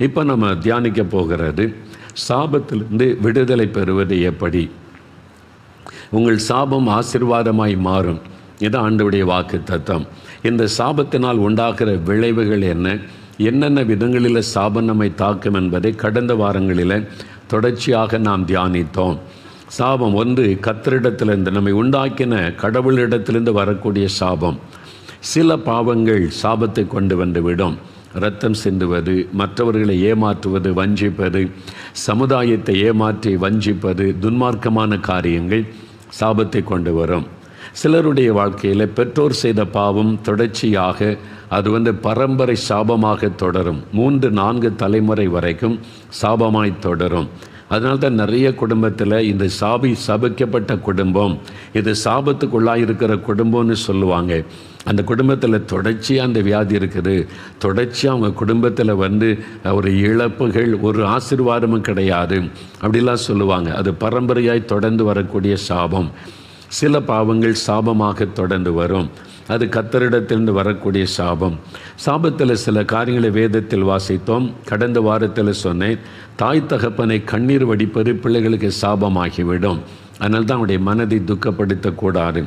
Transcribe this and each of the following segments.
இப்போ நம்ம தியானிக்க போகிறது சாபத்திலிருந்து விடுதலை பெறுவது எப்படி. உங்கள் சாபம் ஆசீர்வாதமாய் மாறும். இது ஆண்டவருடைய வாக்கு தத்தம். இந்த சாபத்தினால் உண்டாகிற விளைவுகள் என்னென்ன விதங்களில் சாபம் நம்மை தாக்கும் என்பதை கடந்த வாரங்களில் தொடர்ச்சியாக நாம் தியானித்தோம். சாபம் ஒன்று கர்த்தரிடத்திலிருந்து நம்மை உண்டாக்கின கடவுளிடத்திலிருந்து வரக்கூடிய சாபம். சில பாவங்கள் சாபத்தை கொண்டு வந்துவிடும். இரத்தம் சிந்துவது, மற்றவர்களை ஏமாற்றுவது, வஞ்சிப்பது, சமுதாயத்தை ஏமாற்றி வஞ்சிப்பது, துன்மார்க்கமான காரியங்கள் சாபத்தை கொண்டு வரும். சிலருடைய வாழ்க்கையில் பெற்றோர் செய்த பாவம் தொடர்ச்சியாக அது பரம்பரை சாபமாக தொடரும். 3-4 தலைமுறை வரைக்கும் சாபமாய் தொடரும். அதனால்தான் நிறைய குடும்பத்தில் இந்த சபிக்கப்பட்ட குடும்பம், இது சாபத்துக்குள்ளாயிருக்கிற குடும்பம்னு சொல்லுவாங்க. அந்த குடும்பத்தில் தொடர்ச்சியாக அந்த வியாதி இருக்குது. தொடர்ச்சியாக அவங்க குடும்பத்தில் ஒரு இழப்புகள், ஒரு ஆசீர்வாதமும் கிடையாது அப்படிலாம் சொல்லுவாங்க. அது பரம்பரையாய் தொடர்ந்து வரக்கூடிய சாபம். சில பாவங்கள் சாபமாக தொடர்ந்து வரும். அது கர்த்தரிடத்திலிருந்து வரக்கூடிய சாபம். சாபத்தில் சில காரியங்களை வேதத்தில் வாசித்தோம். கடந்த வாரத்தில் சொன்னேன், தாய் தகப்பனை கண்ணீர் வடிப்பது பிள்ளைகளுக்கு சாபமாகிவிடும். அதனால தான் அவனுடைய மனதை துக்கப்படுத்தக்கூடாது.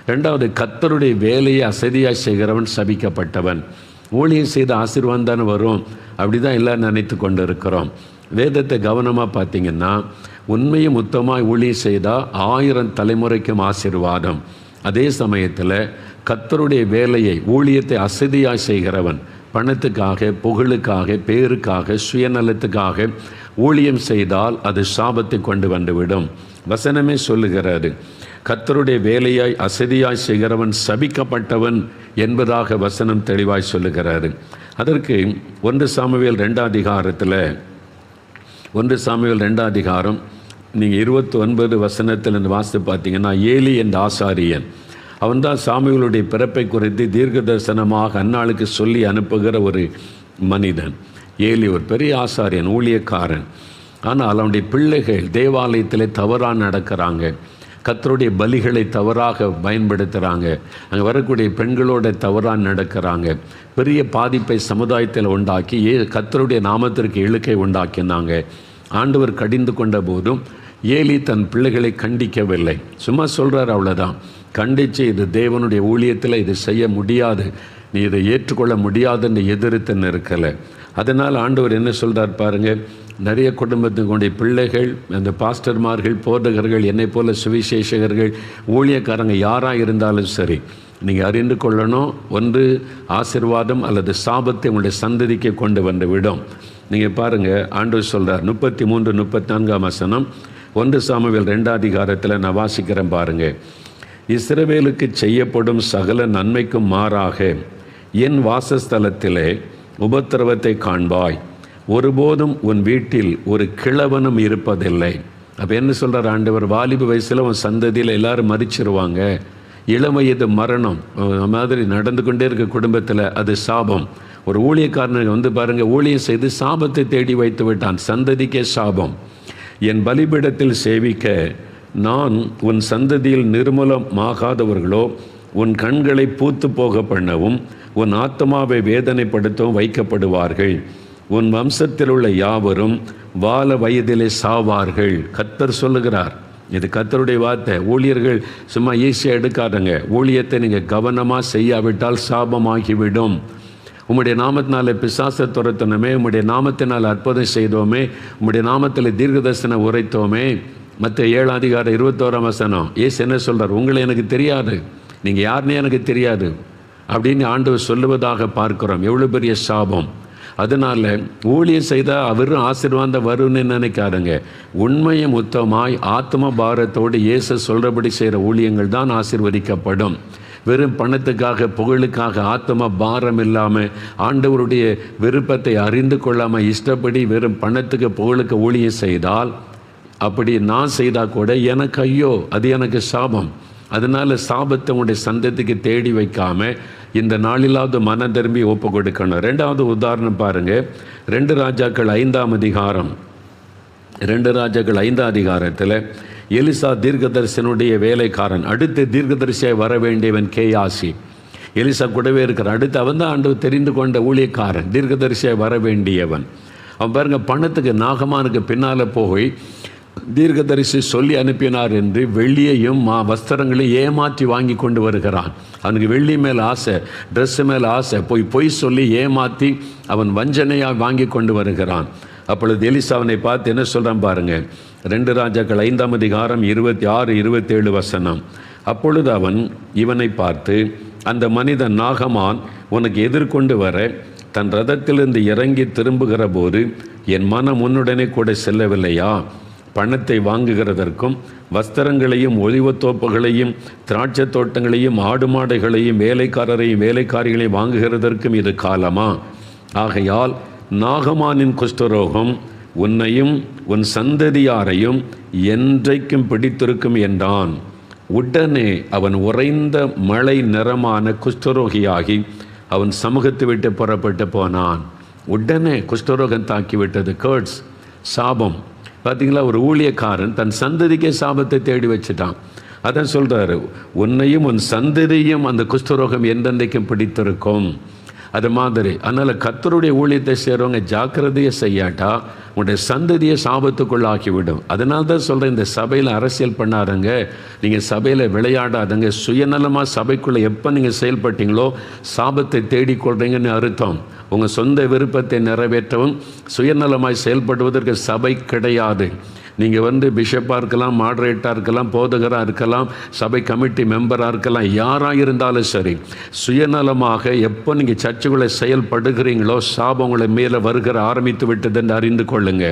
2வது, கர்த்தருடைய வேலையை அசதியாய் செய்கிறவன் சபிக்கப்பட்டவன். ஊழியம் செய்த ஆசீர்வாதம் தானே வரும், அப்படி தான் எல்லாம் நினைத்து கொண்டு இருக்கிறோம். வேதத்தை கவனமாக பார்த்தீங்கன்னா, உண்மையும் உத்தமாய் ஊழியம் செய்தால் 1000 தலைமுறைக்கும் ஆசீர்வாதம். அதே சமயத்தில் கர்த்தருடைய வேலையை, ஊழியத்தை அசதியாய் செய்கிறவன், பணத்துக்காக, புகழுக்காக, பேருக்காக, சுயநலத்துக்காக ஊழியம் செய்தால் அது சாபத்தை கொண்டு வந்துவிடும். வசனமே சொல்லுகிறது, கர்த்தருடைய வேலையாய் அசதியாய் செய்கிறவன் சபிக்கப்பட்டவன் என்பதாக வசனம் தெளிவாய் சொல்லுகிறாரு. அதற்கு 1 சாமுவேல் 2 அதிகாரத்தில் 1 சாமுவேல் 2 அதிகாரம் நீங்கள் 29 வசனத்தில் வாசித்து பார்த்தீங்கன்னா, ஏலி என்ற ஆசாரியன், அவன் தான் சாமுவேலுடைய பிறப்பை குறித்து தீர்க்க தரிசனமாக அந்நாளுக்கு சொல்லி அனுப்புகிற ஒரு மனிதன். ஏலி ஒரு பெரிய ஆசாரியன், ஊழியக்காரன். ஆனால் அவனுடைய பிள்ளைகள் தேவாலயத்தில் தவறாக நடக்கிறாங்க. கர்த்தருடைய பலிகளை தவறாக பயன்படுத்துகிறாங்க. அங்கே வரக்கூடிய பெண்களோட தவறாக நடக்கிறாங்க. பெரிய பாதிப்பை சமுதாயத்தில் உண்டாக்கி கர்த்தருடைய நாமத்திற்கு இழுக்கை உண்டாக்கினாங்க. ஆண்டவர் கடிந்து கொண்ட போதும் ஏலி தன் பிள்ளைகளை கண்டிக்கவில்லை. சும்மா சொல்கிறார், அவ்வளோதான். கண்டித்து இது தேவனுடைய ஊழியத்தில் இது செய்ய முடியாது, நீ இதை ஏற்றுக்கொள்ள முடியாதுன்னு எதிர்த்து இருக்கலை. அதனால் ஆண்டவர் என்ன சொல்கிறார் பாருங்கள், நிறைய குடும்பத்தினுடைய பிள்ளைகள், அந்த பாஸ்டர்மார்கள், போதகர்கள், என்னை போல சுவிசேஷகர்கள், ஊழியக்காரங்க யாராக இருந்தாலும் சரி, நீங்கள் அறிந்து கொள்ளணும், ஒன்று ஆசீர்வாதம் அல்லது சாபத்தை உங்களுடைய சந்ததிக்கு கொண்டு வந்து விடும். நீங்கள் பாருங்கள், ஆண்டவர் சொல்கிறார் 33-34 வசனம் 1 சாமுவேல் 2 அதிகாரத்தில் நான் வாசிக்கிறேன் பாருங்கள். இஸ்ரவேலுக்கு செய்யப்படும் சகல நன்மைக்கும் மாறாக என் வாசஸ்தலத்திலே உபத்திரவத்தை காண்பாய். ஒருபோதும் உன் வீட்டில் ஒரு கிழவனும் இருப்பதில்லை. அப்போ என்ன சொல்கிறார் ஆண்டவர், வாலிப வயசில் உன் சந்ததியில் எல்லாரும் மறிச்சிருவாங்க. இளம் வயது மரணம் மாதிரி நடந்து கொண்டே இருக்க குடும்பத்தில் அது சாபம். ஒரு ஊழியக்காரனுக்கு பாருங்கள், ஊழியம் செய்து சாபத்தை தேடி வைத்து விட்டான், சந்ததிக்கே சாபம். என் பலிபீடத்தில் சேவிக்க நான் உன் சந்ததியில் நிர்மூலமாகாதவர்களோ உன் கண்களை பூத்து போக பண்ணவும் உன் ஆத்மாவை வேதனைப்படுத்தவும் வைக்கப்படுவார்கள். உன் வம்சத்தில் உள்ள யாவரும் வால வயதிலே சாவார்கள். கர்த்தர் சொல்லுகிறார். இது கர்த்தருடைய வார்த்தை. ஊழியர்கள் சும்மா ஈஸியாக எடுக்காதங்க. ஊழியத்தை நீங்கள் கவனமாக செய்யாவிட்டால் சாபமாகிவிடும். உம்முடைய நாமத்தினால பிசாசை துரத்தணுமே, உம்முடைய நாமத்தினால் அற்புதம் செய்தோமே, உம்முடைய நாமத்தில் தீர்க்கதரிசனம் உரைத்தோமே. மற்ற 7 அதிகாரம் 21 வசனம் ஏசு என்ன சொல்கிறார், உங்களை எனக்கு தெரியாது, நீங்கள் யாருன்னே எனக்கு தெரியாது அப்படின்னு ஆண்டவர் சொல்லுவதாக பார்க்குறோம். எவ்வளோ பெரிய சாபம். அதனால் ஊழியம் செய்தால் அவரும் ஆசீர்வாதம் வரும்னு நினைக்காதுங்க. உண்மையும் உத்தமாய் ஆத்ம பாரத்தோடு இயேசு சொல்கிறபடி செய்கிற ஊழியங்கள் தான் ஆசீர்வதிக்கப்படும். வெறும் பணத்துக்காக, புகழுக்காக, ஆத்ம பாரம் இல்லாமல், ஆண்டவருடைய விருப்பத்தை அறிந்து கொள்ளாமல் இஷ்டப்படி வெறும் பணத்துக்கு புகழுக்கு ஊழியம் செய்தால், அப்படி நான் செய்தால் கூட எனக்கு ஐயோ, அது எனக்கு சாபம். அதனால் சாபத்தை உங்களுடைய சந்ததிக்கு தேடி வைக்காமல் இந்த நாளிலாவது மன திரும்பி ஒப்பு கொடுக்கணும். 2வது உதாரணம் பாருங்கள், 2 ராஜாக்கள் 5ஆம் அதிகாரம் 2 ராஜாக்கள் 5ஆம் அதிகாரத்தில் எலிசா தீர்க்கதரிசனுடைய வேலைக்காரன், அடுத்து தீர்க்கதரிசியாய் வர வேண்டியவன் கேயாசி. எலிசா கூடவே இருக்கிற அடுத்து அவன் தான் ஆண்டவர் தெரிந்து கொண்ட ஊழியக்காரன், தீர்க்கதரிசியாய் வர வேண்டியவன். அவன் பாருங்க, பணத்துக்கு நாகமானுக்கு பின்னால் போய் தீர்க்கதரிசி சொல்லி அனுப்பினார் என்று வெள்ளியையும் வஸ்திரங்களையும் ஏமாற்றி வாங்கி கொண்டு வருகிறான். அவனுக்கு வெள்ளி மேல் ஆசை, ட்ரெஸ்ஸு மேல் ஆசை, பொய் சொல்லி ஏமாற்றி அவன் வஞ்சனையாக வாங்கி கொண்டு வருகிறான். அப்பொழுது எலிசா அவனை பார்த்து என்ன சொல்கிறான் பாருங்க, 2 ராஜாக்கள் 5ஆம் அதிகாரம் 26, 27 வசனம். அப்பொழுது அவன் இவனை பார்த்து, அந்த மனிதன் நாகமான் உனக்கு எதிர்கொண்டு வர தன் ரதத்திலிருந்து இறங்கி திரும்புகிற போது என் மனம் உன்னுடனே கூட செல்லவில்லையா? பணத்தை வாங்குகிறதற்கும் வஸ்திரங்களையும் ஒலிவத்தோப்புகளையும் திராட்சை தோட்டங்களையும் ஆடு மாடுகளையும் வேலைக்காரரையும் வேலைக்காரிகளையும் வாங்குகிறதற்கும் இது காலமா? ஆகையால் நாகமானின் குஷ்டரோகம் உன்னையும் உன் சந்ததியாரையும் என்றைக்கும் பிடித்திருக்கும் என்றான். உடனே அவன் உறைந்த மழை நிறமான குஷ்டரோகியாகி அவன் சமூகத்தை விட்டு புறப்பட்டு போனான். உடனே குஷ்டரோகம் தாக்கிவிட்டது. கேர்ட்ஸ், சாபம். பார்த்தீங்களா, ஒரு ஊழியக்காரன் தன் சந்ததிக்கே சாபத்தை தேடி வச்சுட்டான். அதான் சொல்கிறாரு, உன்னையும் உன் சந்ததியும் அந்த குஷ்டரோகம் என்றென்றைக்கும் பிடித்திருக்கும். அது மாதிரி அதனால் கர்த்தருடைய ஊழியத்தை செய்கிறவங்க ஜாக்கிரதையை செய்யாட்டா உங்களுடைய சந்ததியை சாபத்துக்குள்ளாக்கிவிடும். அதனால தான் சொல்கிறேன், இந்த சபையில் அரசியல் பண்ணாதங்க, நீங்கள் சபையில் விளையாடாதங்க. சுயநலமாக சபைக்குள்ளே எப்போ நீங்கள் செயல்பட்டீங்களோ சாபத்தை தேடிக்கொள்கிறீங்கன்னு அர்த்தம். உங்கள் சொந்த விருப்பத்தை நிறைவேற்றவும் சுயநலமாய் செயல்படுவதற்கு சபை கிடையாது. நீங்கள் பிஷப்பாக இருக்கலாம், மாடரேட்டாக இருக்கலாம், போதகராக இருக்கலாம், சபை கமிட்டி மெம்பராக இருக்கலாம், யாராக இருந்தாலும் சரி, சுயநலமாக எப்போ நீங்கள் சர்ச்சுக்குள்ளே செயல்படுகிறீங்களோ சாபம் உங்களை மேலே வருகிற ஆரம்பித்து விட்டது என்று அறிந்து கொள்ளுங்க.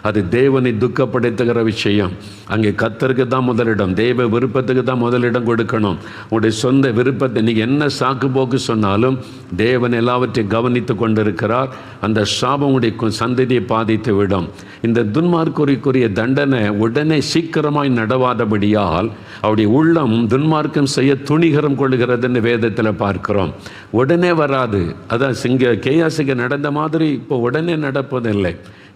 அது தேவனை துக்கப்படுத்துகிற விஷயம். அங்கே கர்த்தருக்கு தான் முதலிடம், தேவ விருப்பத்துக்கு தான் முதலிடம் கொடுக்கணும். உங்களுடைய சொந்த விருப்பத்தை நீங்கள் என்ன சாக்கு போக்கு சொன்னாலும் தேவன் எல்லாவற்றையும் கவனித்து கொண்டிருக்கிறார். அந்த சாபம் உங்களுடைய சந்ததியை பாதித்து விடும். இந்த துன்மார்க்குரிய தண்டனை உடனே சீக்கிரமாய் நடவாதபடியால் அவருடைய உள்ளம் துன்மார்க்கம் செய்ய துணிகரம் கொள்ளுகிறதுன்னு வேதத்தில் பார்க்கிறோம். உடனே வராது. அதான் கேயாசிக்கு நடந்த மாதிரி இப்போ உடனே நடப்பதில்லை.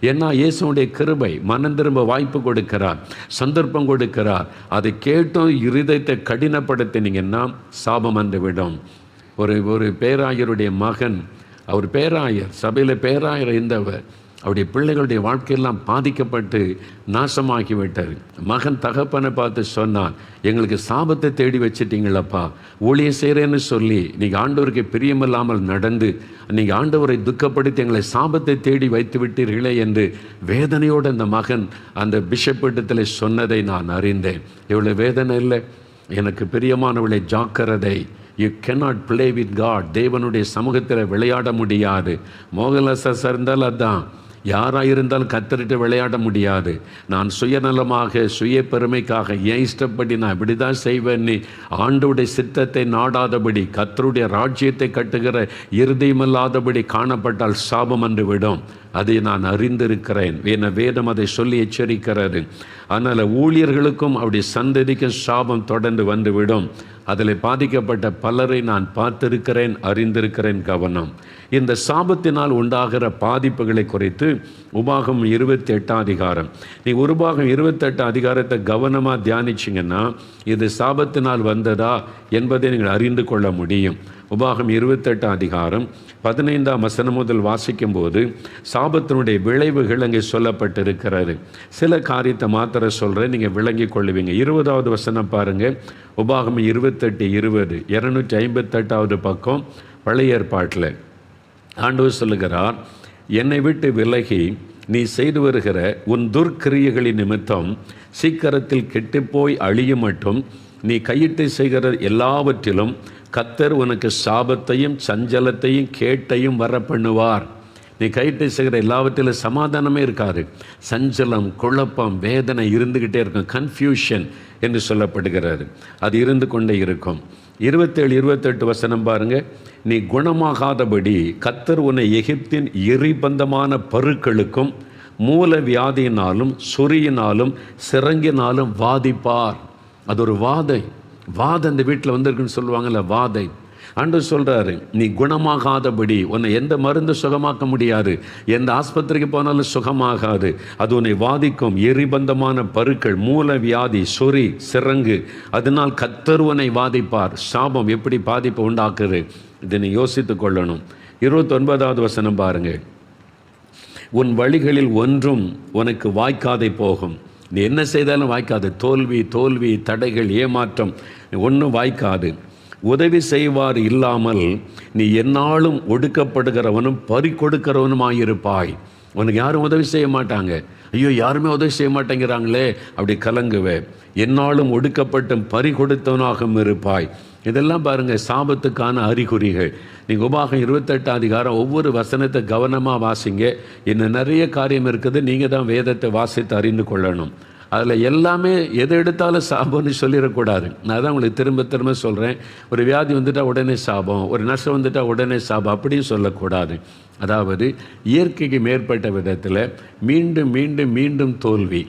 ஏன்னா இயேசுடைய கிருபை மனம் திரும்ப வாய்ப்பு கொடுக்கிறார், சந்தர்ப்பம் கொடுக்கிறார். அதை கேட்டும் இருதயத்தை கடினப்படுத்தினீங்கன்னா சாபம் வந்து விடும். ஒரு பேராயருடைய மகன், அவர் பேராயர், சபையில் பேராயர் இருந்தவர், அவருடைய பிள்ளைகளுடைய வாழ்க்கையெல்லாம் பாதிக்கப்பட்டு நாசமாகிவிட்டார். மகன் தகப்பனை பார்த்து சொன்னான், எங்களுக்கு சாபத்தை தேடி வச்சிட்டீங்களப்பா, ஊழியம் செய்கிறேன்னு சொல்லி நீங்கள் ஆண்டவருக்கு பிரியமில்லாமல் நடந்து நீங்கள் ஆண்டவரை துக்கப்படுத்தி எங்களை சாபத்தை தேடி வைத்து விட்டீர்களே என்று வேதனையோடு அந்த மகன் அந்த பிஷப்பிடத்தில் சொன்னதை நான் அறிந்தேன். இவ்வளோ வேதனை இல்லை. எனக்கு பிரியமானவளை ஜாக்கிரதை, you cannot play with God. தேவனுடைய சமூகத்தில் விளையாட முடியாது. மோகன்லால் இருந்தால் அதான், யாராக இருந்தாலும் கத்தரிட்டு விளையாட முடியாது. நான் சுயநலமாக சுய பெருமைக்காக ஏன் இஷ்டப்படி நான் இப்படி தான் செய்வேன்னு ஆண்டவுடைய சித்தத்தை நாடாதபடி கர்த்தருடைய ராஜ்யத்தை கட்டுகிற இருதயமில்லாதபடி காணப்பட்டால் சாபம் என்று விடும். அதை நான் அறிந்திருக்கிறேன். வேதம் அதை சொல்லி எச்சரிக்கிறது. அதனால் ஊழியர்களுக்கும் அவருடைய சந்ததிக்கும் சாபம் தொடர்ந்து வந்துவிடும். அதில் பாதிக்கப்பட்ட பலரை நான் பார்த்திருக்கிறேன், அறிந்திருக்கிறேன். கவனம். இந்த சாபத்தினால் உண்டாகிற பாதிப்புகளை குறித்து உபாகம் 28 அதிகாரம், நீ உபாகம் 28 அதிகாரத்தை கவனமாக தியானிச்சிங்கன்னா இது சாபத்தினால் வந்ததா என்பதை நீங்கள் அறிந்து கொள்ள முடியும். உபாகம் 28 அதிகாரம் 15ஆம் வசனம் முதல் வாசிக்கும் போது சாபத்தினுடைய விளைவுகள் அங்கே சொல்லப்பட்டிருக்கிறது. சில காரியத்தை மாத்திர சொல்கிறேன், நீங்கள் விளங்கி கொள்ளுவீங்க. 20வது வசனம் பாருங்கள். உபாகம் 28:20, 258வது பக்கம் பழைய ஏற்பாட்டில் ஆண்டவர் சொல்லுகிறார், என்னை விட்டு விலகி நீ செய்து வருகிற உன் துர்க்கிரியைகளின் நிமித்தம் சீக்கிரத்தில் கெட்டுப்போய் அழியும் மட்டும் நீ கையிட்டு செய்கிற எல்லாவற்றிலும் கர்த்தர் உனக்கு சாபத்தையும் சஞ்சலத்தையும் கேட்டையும் வர பண்ணுவார். நீ கையிட்டு செய்கிற எல்லாவற்றிலும் சமாதானமே இருக்காது. சஞ்சலம், குழப்பம், வேதனை இருந்துக்கிட்டே இருக்கும். கன்ஃபியூஷன் என்று சொல்லப்படுகிறது. அது இருந்து கொண்டே இருக்கும். 27, 28 வசனம் பாருங்கள். நீ குணமாகாதபடி கர்த்தர் உன்னை எகிப்தின் எரிபந்தமான பருக்களுக்கும் மூல வியாதியினாலும் சொறியினாலும் சிறங்கினாலும் வாதிப்பார். அது ஒரு வாதை. அந்த வீட்டில் வந்திருக்குன்னு சொல்லுவாங்கள்ல, வாதை. ஆண்டவர் சொல்கிறாரு, நீ குணமாகாதபடி உன்னை எந்த மருந்து சுகமாக்க முடியாது, எந்த ஆஸ்பத்திரிக்கு போனாலும் சுகமாகாது. அது உன்னை வாதிக்கும். எரிபந்தமான பருக்கள், மூல வியாதி, சொறி, சிறங்கு, அதனால் கர்த்தர் உன்னை வாதிப்பார். சாபம் எப்படி பாதிப்பை உண்டாக்குது, இதை நீ யோசித்து கொள்ளணும். 29வது வசனம் பாருங்கள். உன் வழிகளில் ஒன்றும் உனக்கு வாய்க்காதே போகும். நீ என்ன செய்தாலும் வாய்க்காது. தோல்வி தோல்வி, தடைகள், ஏமாற்றம், ஒன்றும் வாய்க்காது. உதவி செய்வார் இல்லாமல் நீ எந்நாளும் ஒடுக்கப்படுகிறவனும் பறி கொடுக்கிறவனுமாயிருப்பாய். உனக்கு யாரும் உதவி செய்ய மாட்டாங்க. ஐயோ, யாருமே உதவி செய்ய மாட்டேங்கிறாங்களே, அப்படி கலங்குவே. எந்நாளும் ஒடுக்கப்பட்டும் பறி கொடுத்தவனாகவும் இருப்பாய். இதெல்லாம் பாருங்கள் சாபத்துக்கான அறிகுறிகள். நீங்கள் உபாகம் 28 அதிகாரம் ஒவ்வொரு வசனத்தை கவனமாக வாசிங்க. இன்னும் நிறைய காரியம் இருக்குது. நீங்கள் தான் வேதத்தை வாசித்து அறிந்து கொள்ளணும். அதில் எல்லாமே எதை எடுத்தாலும் சாபம்னு சொல்லிடக்கூடாது. நான் தான் உங்களுக்கு திரும்ப திரும்ப சொல்கிறேன். ஒரு வியாதி வந்துட்டால் உடனே சாபம், ஒரு நஷ்டம் வந்துட்டால் உடனே சாபம், அப்படியும் சொல்லக்கூடாது. அதாவது இயற்கைக்கு மேற்பட்ட விதத்தில் மீண்டும் மீண்டும் மீண்டும் தோல்வி,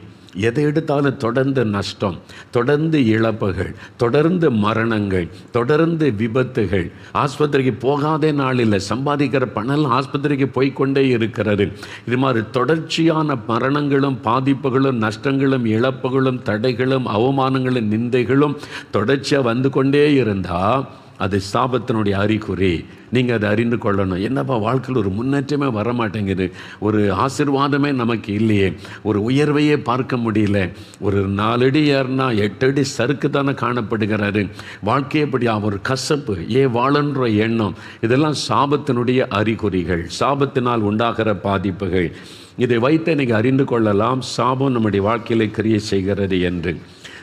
எதை எடுத்தாலும் தொடர்ந்து நஷ்டம், தொடர்ந்து இழப்புகள், தொடர்ந்து மரணங்கள், தொடர்ந்து விபத்துகள். ஆஸ்பத்திரிக்கு போகாதே நாள் இல்லை. சம்பாதிக்கிற பணம் ஆஸ்பத்திரிக்கு போய்கொண்டே இருக்கிறது. இது மாதிரி தொடர்ச்சியான மரணங்களும் பாதிப்புகளும் நஷ்டங்களும் இழப்புகளும் தடைகளும் அவமானங்களும் நிந்தைகளும் தொடர்ச்சியாக வந்து கொண்டே இருந்தால் அது சாபத்தினுடைய அறிகுறி. நீங்கள் அதை அறிந்து கொள்ளணும். என்னப்பா வாழ்க்கையில் ஒரு முன்னேற்றமே வரமாட்டேங்குது, ஒரு ஆசீர்வாதமே நமக்கு இல்லையே, ஒரு உயர்வையே பார்க்க முடியல, ஒரு 4 அடி ஏறினா 8 அடி சறுக்கு தானே காணப்படுகிறாரு, வாழ்க்கையை படி ஒரு கசப்பு, வாழன்ற எண்ணம், இதெல்லாம் சாபத்தினுடைய அறிகுறிகள், சாபத்தினால் உண்டாகிற பாதிப்புகள். இதை வைத்து நீங்கள் அறிந்து கொள்ளலாம் சாபம் நம்முடைய வாழ்க்கையில் கிரியை செய்கிறது என்று.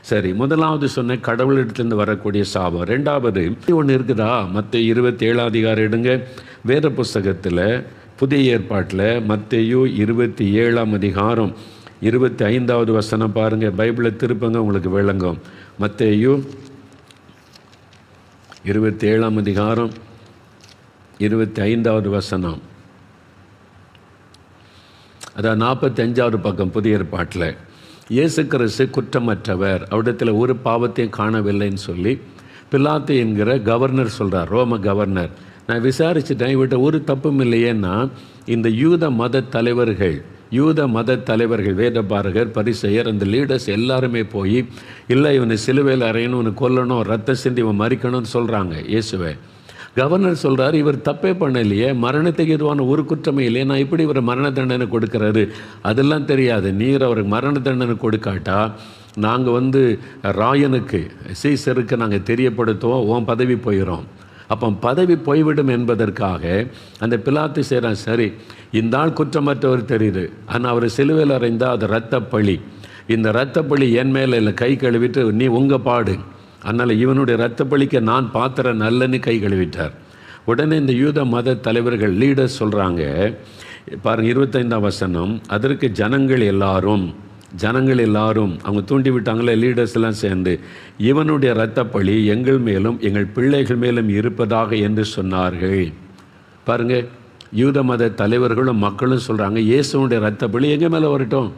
சரி, முதலாவது சொன்ன கடவுளிடத்திலிருந்து வரக்கூடிய சாபம். ரெண்டாவது ஒன்று இருக்குதா? மத்தேயு 27 அதிகாரம் எடுங்க. வேத புஸ்தகத்தில் புதிய ஏற்பாட்டில் மத்தேயு 27 அதிகாரம் 25வது வசனம் பாருங்கள். பைபிளை திருப்பங்க, உங்களுக்கு விளங்கும். மத்தேயு 27 அதிகாரம் 25வது வசனம். அதான் 45வது பக்கம் புதிய ஏற்பாட்டில். இயேசு கிறிஸ்து குற்றமற்றவர், அவரிடத்தில் ஒரு பாவத்தையும் காணவில்லைன்னு சொல்லி பிலாத்து என்கிற கவர்னர் சொல்கிறார், ரோம கவர்னர். நான் விசாரிச்சுட்டேன், இவர்கிட்ட ஒரு தப்பும் இல்லையேன்னா இந்த யூத மத தலைவர்கள் வேதபாரகர், பரிசெயர், அந்த லீடர்ஸ் எல்லாருமே போய் இல்லை இவனை சிலுவையில் அறையணும், இவனை கொல்லணும், ரத்த சிந்தி இவன் மறிக்கணும்னு சொல்கிறாங்க இயேசுவை. கவர்னர் சொல்கிறார், இவர் தப்பே பண்ணலையே, மரணத்துக்கு எதுவான ஒரு குற்றமே இல்லையே, நான் இப்படி இவர் மரண தண்டனை கொடுக்குறாரு, அதெல்லாம் தெரியாது. நீர் அவருக்கு மரண தண்டனை கொடுக்காட்டா நாங்கள் ராயனுக்கு, சீசருக்கு நாங்கள் தெரியப்படுத்துவோம், உன் பதவி போயிடும். அப்போ பதவி போய்விடும் என்பதற்காக அந்த பிலாத்து செய்கிறான். சரி, இந்த ஆள் குற்றமற்றவர் தெரியுது, ஆனால் அவர் சிலுவையில் அறைந்தால் அது இரத்தப்பழி, இந்த இரத்தப்பழி என் மேலே இல்லை, கை கழுவிட்டு நீ உங்கள் பாடு, அதனால் இவனுடைய இரத்தப்பழிக்க நான் பாத்திர நல்லன்னு கை கழுவிட்டார். உடனே இந்த யூத மத தலைவர்கள், லீடர்ஸ் சொல்கிறாங்க பாருங்கள் 25ஆம் வசனம். அதற்கு ஜனங்கள் எல்லாரும் அவங்க தூண்டி விட்டாங்களே, லீடர்ஸ் எல்லாம் சேர்ந்து, இவனுடைய இரத்தப்பழி எங்கள் மேலும் எங்கள் பிள்ளைகள் மேலும் இருப்பதாக என்று சொன்னார்கள். பாருங்கள், யூத மத தலைவர்களும் மக்களும் சொல்கிறாங்க, இயேசுனுடைய இரத்தப்பழி எங்கள் மேலே வரட்டும்.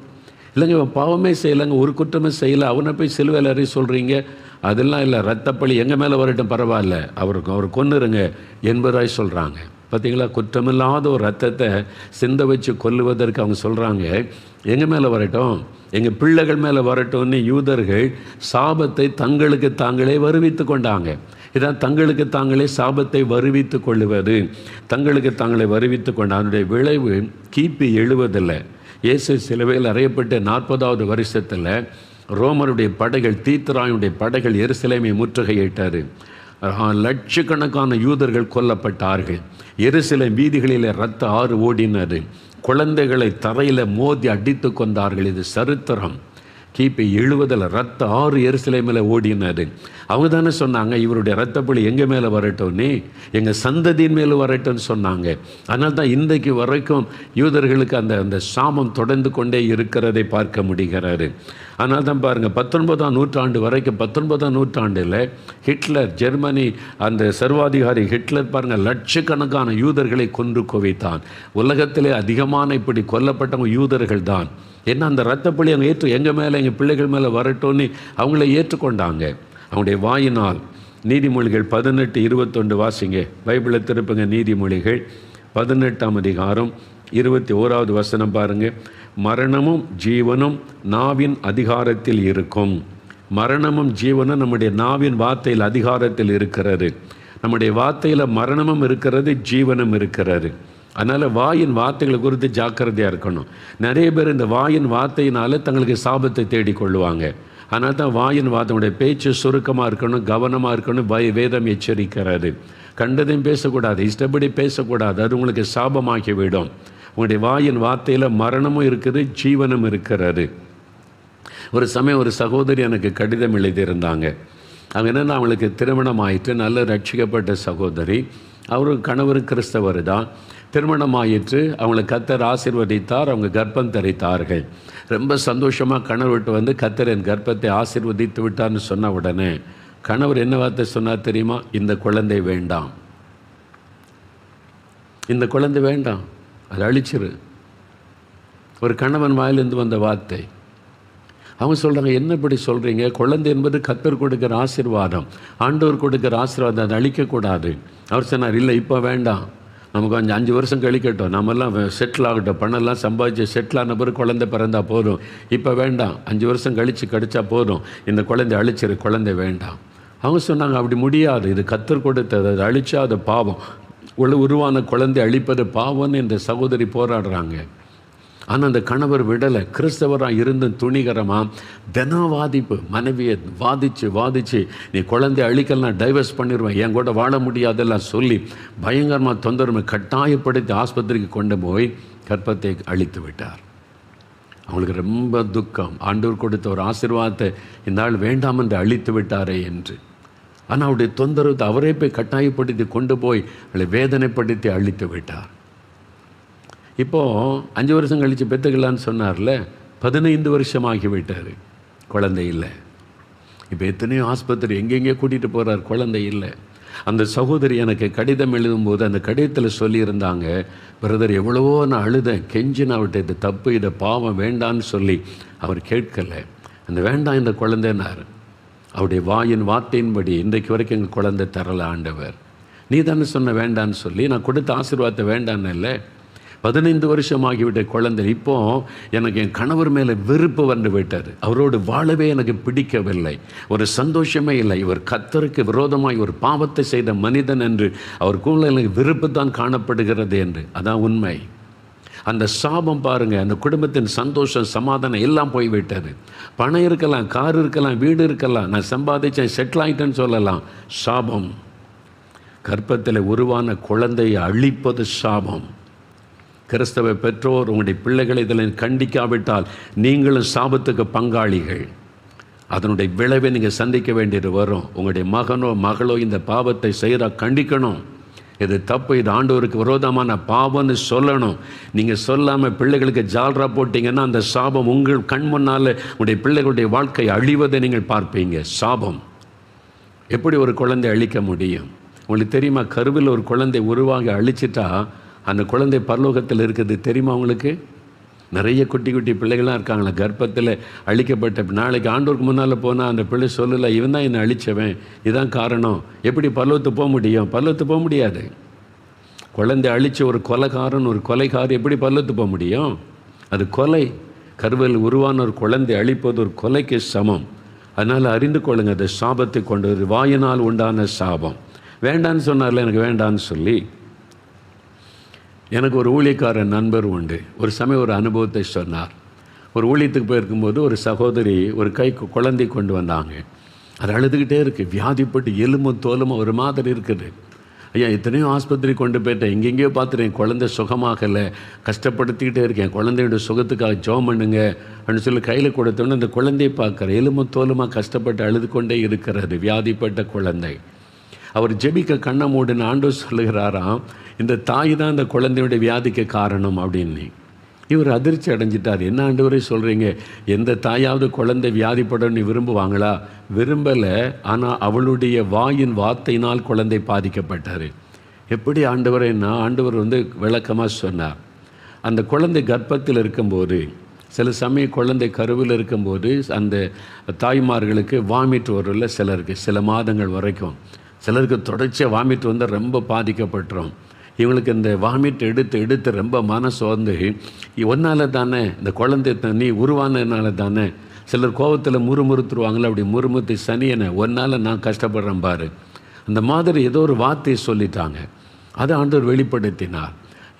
இல்லைங்க, இவன் பாவமே செய்யலைங்க, ஒரு குற்றமே செய்யலை, அவனை போய் சிலுவையில் அறி சொல்கிறீங்க, அதெல்லாம் இல்லை, இரத்தப்பழி எங்கள் மேலே வரட்டும், பரவாயில்ல, அவர் கொன்னுருங்க என்பதாய் சொல்கிறாங்க. பார்த்தீங்களா, குற்றமில்லாத ஒரு ரத்தத்தை சிந்த வச்சு கொல்லுவதற்கு அவங்க சொல்கிறாங்க எங்கள் மேலே வரட்டும், எங்கள் பிள்ளைகள் மேலே வரட்டும்னு யூதர்கள் சாபத்தை தங்களுக்கு தாங்களே வருவித்து கொண்டாங்க. இதான் தங்களுக்கு தாங்களே சாபத்தை வருவித்து கொள்ளுவது, தங்களுக்கு தாங்களே வருவித்து கொண்ட அதனுடைய விளைவு கிபி 70 இயேசு சிலுவையில் அறையப்பட்ட 40வது வருஷத்தில் ரோமருடைய படைகள், தீத்துராயுடைய படைகள் எருசலேமை முற்றுகையிட்டார். லட்சக்கணக்கான யூதர்கள் கொல்லப்பட்டார்கள். எருசலேம் வீதிகளில் இரத்த ஆறு ஓடினது. குழந்தைகளை தரையில் மோதி அடித்து கொண்டார்கள். இது சரித்திரம். கிபி 70 இரத்த ஆறு எருசலேமில் ஓடினது. அவங்க தானே சொன்னாங்க, இவருடைய இரத்தப்பழி எங்கள் மேலே வரட்டும்னு, எங்கள் சந்ததியின் மேலே வரட்டும்னு சொன்னாங்க. அதனால தான் இன்றைக்கு வரைக்கும் யூதர்களுக்கு அந்த சாபம் தொடர்ந்து கொண்டே இருக்கிறதை பார்க்க முடிகிறது. அதனால தான் பாருங்கள், 19ஆம் நூற்றாண்டு வரைக்கும், 19ஆம் நூற்றாண்டில் ஹிட்லர், ஜெர்மனி அந்த சர்வாதிகாரி ஹிட்லர் பாருங்கள், லட்சக்கணக்கான யூதர்களை கொன்று குவித்தான். உலகத்திலே அதிகமான இப்படி கொல்லப்பட்டவங்க யூதர்கள் தான். ஏன்னா அந்த இரத்தப்பழி அவங்க எங்கள் மேலே, எங்கள் பிள்ளைகள் மேலே வரட்டும்னு அவங்கள ஏற்றுக்கொண்டாங்க. அவங்களுடைய வாயினால். நீதிமொழிகள் 18:21 வாசிங்க, பைபிளை திருப்புங்க. நீதிமொழிகள் 18ஆம் அதிகாரம் 21வது வசனம் பாருங்கள். மரணமும் ஜீவனும் நாவின் அதிகாரத்தில் இருக்கும். மரணமும் ஜீவனும் நம்முடைய நாவின் வார்த்தையில் அதிகாரத்தில் இருக்கிறது. நம்முடைய வார்த்தையில் மரணமும் இருக்கிறது, ஜீவனும் இருக்கிறது. அதனால் வாயின் வார்த்தைகளை குறித்து ஜாக்கிரதையாக இருக்கணும். நிறைய பேர் இந்த வாயின் வார்த்தையினால தங்களுக்கு சாபத்தை தேடிக்கொள்ளுவாங்க. அதனால தான் வாயின் வார்த்தையுடைய பேச்சு சுருக்கமாக இருக்கணும், கவனமாக இருக்கணும். வேதம் எச்சரிக்கிறது. கண்டதையும் பேசக்கூடாது, இஷ்டப்படி பேசக்கூடாது, அது உங்களுக்கு சாபமாகிவிடும். உங்களுடைய வாயின் வார்த்தையில் மரணமும் இருக்குது, ஜீவனும் இருக்கிறது. ஒரு சமயம் ஒரு சகோதரி எனக்கு கடிதம் எழுதியிருந்தாங்க. அவங்க என்னென்னா, அவங்களுக்கு திருமணம் ஆயிற்று, நல்ல ரட்சிக்கப்பட்ட சகோதரி. அவருக்கு கணவர் கிறிஸ்தவர் தான். திருமணம் ஆயிற்று, அவங்களை கர்த்தர் ஆசீர்வதித்தார், அவங்க கர்ப்பம் தரித்தார்கள். ரொம்ப சந்தோஷமாக கணவர் விட்டு வந்து கர்த்தர் என் கர்ப்பத்தை ஆசீர்வதித்து விட்டார்னு சொன்ன உடனே கணவர் என்ன வார்த்தை சொன்னார் தெரியுமா? இந்த குழந்தை வேண்டாம், இந்த குழந்தை வேண்டாம், அதை அழிச்சிரு. ஒரு கணவன் வாயிலிருந்து வந்த வார்த்தை. அவங்க சொல்கிறாங்க, என்ன இப்படி சொல்கிறீங்க? குழந்தை என்பது கர்த்தர் கொடுக்குற ஆசீர்வாதம், ஆண்டவர் கொடுக்குற ஆசீர்வாதம், அதை அழிக்கக்கூடாது. அவர் சொன்னார், இல்லை இப்போ வேண்டாம், நமக்கு கொஞ்சம் 5 வருஷம் கழிக்கட்டும், நம்மெல்லாம் செட்டில் ஆகட்டும், பணம்லாம் சம்பாதிச்சு செட்டில் ஆன பிறகு குழந்தை பிறந்தா போதும், இப்போ வேண்டாம், 5 வருஷம் கழித்து கிடைச்சா போதும், இந்த குழந்தை அழிச்சிரு, குழந்தை வேண்டாம். அவங்க சொன்னாங்க, அப்படி முடியாது, இது கர்த்தர் கொடுத்தது, அதை அழிச்சா அது பாவம், உருவான குழந்தை அழிப்பது பாவம்னு இந்த சகோதரி போராடுறாங்க. ஆனால் அந்த கணவர் விடலை. கிறிஸ்தவராக இருந்தும் துணிகரமாக தினம் வாதிப்பு, மனைவியை வாதிச்சு நீ குழந்தை அழிக்கலாம், டைவர்ஸ் பண்ணிடுவேன், என் கூட வாழ முடியாதெல்லாம் சொல்லி பயங்கரமாக தொந்தரவு கட்டாயப்படுத்தி ஆஸ்பத்திரிக்கு கொண்டு போய் கர்ப்பத்தை அழித்து விட்டார். அவங்களுக்கு ரொம்ப துக்கம். ஆண்டவர் கொடுத்த ஒரு ஆசீர்வாதத்தை இந்த ஆள் வேண்டாம் என்று அழித்து விட்டாரே என்று. ஆனால் அவருடைய தொந்தரவு அவரே போய் கட்டாயப்படுத்தி கொண்டு போய் அவளை வேதனைப்படுத்தி அழித்து விட்டார். இப்போது 5 வருஷம் கழித்து பெற்றுக்கலான்னு சொன்னார்ல, 15 வருஷம் ஆகிவிட்டார், குழந்தை இல்லை. இப்போ எத்தனையோ ஆஸ்பத்திரி எங்கெங்கே கூட்டிகிட்டு போகிறார், குழந்தை இல்லை. அந்த சகோதரி எனக்கு கடிதம் எழுதும்போது அந்த கடிதத்தில் சொல்லியிருந்தாங்க, பிரதர் எவ்வளவோ நான் அழுதேன், கெஞ்சின் அவர்கிட்ட இது தப்பு, இதை பாவம் வேண்டான்னு சொல்லி அவர் கேட்கலை. அந்த வேண்டாம் இந்த குழந்தைனார். அவருடைய வாயின் வார்த்தையின்படி இன்றைக்கு வரைக்கும் எங்கள் குழந்தை தரலை ஆண்டவர். நீ தானே சொன்ன வேண்டான்னு சொல்லி, நான் கொடுத்த ஆசீர்வாதத்தை வேண்டான்னு இல்லை. 15 வருஷம் ஆகிவிட்ட குழந்தை. இப்போது எனக்கு என் கணவர் மேலே வெறுப்பு வந்து விட்டார். அவரோடு வாழவே எனக்கு பிடிக்கவில்லை, ஒரு சந்தோஷமே இல்லை. இவர் கர்த்தருக்கு விரோதமாய் ஒரு பாவத்தை செய்த மனிதன் என்று அவருக்குள்ள எனக்கு வெறுப்பு தான் காணப்படுகிறது என்று. அதான் உண்மை. அந்த சாபம் பாருங்கள், அந்த குடும்பத்தின் சந்தோஷம் சமாதானம் எல்லாம் போய்விட்டது. பணம் இருக்கலாம், கார் இருக்கலாம், வீடு இருக்கலாம், நான் சம்பாதிச்சேன், செட்டில் ஆகிட்டேன்னு சொல்லலாம். சாபம். கர்ப்பத்தில் உருவான குழந்தையை அழிப்பது சாபம். கிறிஸ்தவ பெற்றோர் உங்களுடைய பிள்ளைகளை இதில் கண்டிக்காவிட்டால் நீங்களும் சாபத்துக்கு பங்காளிகள். அதனுடைய விளைவை நீங்கள் சந்திக்க வேண்டியது வரும். உங்களுடைய மகனோ மகளோ இந்த பாவத்தை செய்கிற கண்டிக்கணும். இது தப்பு, இது ஆண்டவருக்கு விரோதமான பாவம்னு சொல்லணும். நீங்கள் சொல்லாமல் பிள்ளைகளுக்கு ஜால்ரா போட்டிங்கன்னா அந்த சாபம் உங்கள் கண் முன்னால் உங்களுடைய பிள்ளைகளுடைய வாழ்க்கை அழிவதை நீங்கள் பார்ப்பீங்க. சாபம். எப்படி ஒரு குழந்தை அழிக்க முடியும்? உங்களுக்கு தெரியுமா? கருவில் ஒரு குழந்தை உருவாகி அழிச்சிட்டா அந்த குழந்தை பரலோகத்தில் இருக்குது தெரியுமா உங்களுக்கு? நிறைய குட்டி குட்டி பிள்ளைகள்லாம் இருக்காங்களா கர்ப்பத்தில் அழிக்கப்பட்ட. நாளைக்கு ஆண்டோருக்கு முன்னால் போனால் அந்த பிள்ளை சொல்லலை, இவன் தான் என்னை அழித்தவன், இதுதான் காரணம். எப்படி பரலோகத்து போக முடியும்? பரலோகத்து போக முடியாது. குழந்தை அழித்த ஒரு கொலைகாரன், ஒரு கொலைகாரி எப்படி பரலோகத்து போக முடியும்? அது கொலை. கருவில் உருவான ஒரு குழந்தை அழிப்பது ஒரு கொலைக்கு சமம். அதனால் அறிந்து கொள்ளுங்க, அது சாபத்தை கொண்டது, வாயினால் உண்டான சாபம். வேண்டான்னு சொன்னார்ல, எனக்கு வேண்டான்னு சொல்லி. எனக்கு ஒரு ஊழியக்காரன் நண்பர் உண்டு. ஒரு சமயம் ஒரு அனுபவத்தை சொன்னார். ஒரு ஊழியத்துக்கு போயிருக்கும்போது ஒரு சகோதரி ஒரு குழந்தை கொண்டு வந்தாங்க. அது அழுதுகிட்டே இருக்குது, வியாதிப்பட்டு எலும்பும் தோலும் ஒரு மாதிரி இருக்குது. ஐயா, எத்தனையோ ஆஸ்பத்திரி கொண்டு போயிட்டேன், எங்கெங்கேயோ பார்த்துட்டேன், குழந்தை சுகமாகலை, கஷ்டப்படுத்திக்கிட்டே இருக்கேன், குழந்தையோட சுகத்துக்காக ஜெபம் பண்ணுங்க அப்படின்னு சொல்லி கையில் கொடுத்தோன்னே அந்த குழந்தையை பார்க்குற எலும்பும் தோலுமாக கஷ்டப்பட்டு அழுது கொண்டே இருக்கிறது, வியாதிப்பட்ட குழந்தை. அவர் ஜெபிக்க கண்ணை மூடின ஆண்டவர் சொல்லுகிறாராம், இந்த தாய் தான் இந்த குழந்தையுடைய வியாதிக்கு காரணம் அப்படின்னு. இவர் அதிர்ச்சி அடைஞ்சிட்டார். என்ன ஆண்டவரே சொல்கிறீங்க? எந்த தாயாவது குழந்தை வியாதிப்படணும்னு விரும்புவாங்களா? விரும்பலை. ஆனால் அவளுடைய வாயின் வார்த்தையினால் குழந்தை பாதிக்கப்பட்டார். எப்படி ஆண்டவரேன்னா, ஆண்டவர் விளக்கமாக சொன்னார். அந்த குழந்தை கர்ப்பத்தில் இருக்கும்போது, சில சமயம் குழந்தை கருவில் இருக்கும்போது அந்த தாய்மார்களுக்கு வாமிட் வரும்ல, சிலருக்கு சில மாதங்கள் வரைக்கும், சிலருக்கு தொடர்ச்சியாக வாமிட் வந்தால் ரொம்ப பாதிக்கப்பட்டுரும். இவங்களுக்கு இந்த வாமிட் எடுத்து ரொம்ப மனசு ஒன்றால் தானே, இந்த குழந்தை நீ உருவானதுனால தானே. சிலர் கோபத்தில் முறுமுறுத்துருவாங்களே, அப்படி முறுமுறுத்தி சனியனை ஒன்றால் நான் கஷ்டப்படுறேன் பாரு, அந்த மாதிரி ஏதோ ஒரு வார்த்தையை சொல்லிட்டாங்க. அதை ஆண்டவர் வெளிப்படுத்தினார்.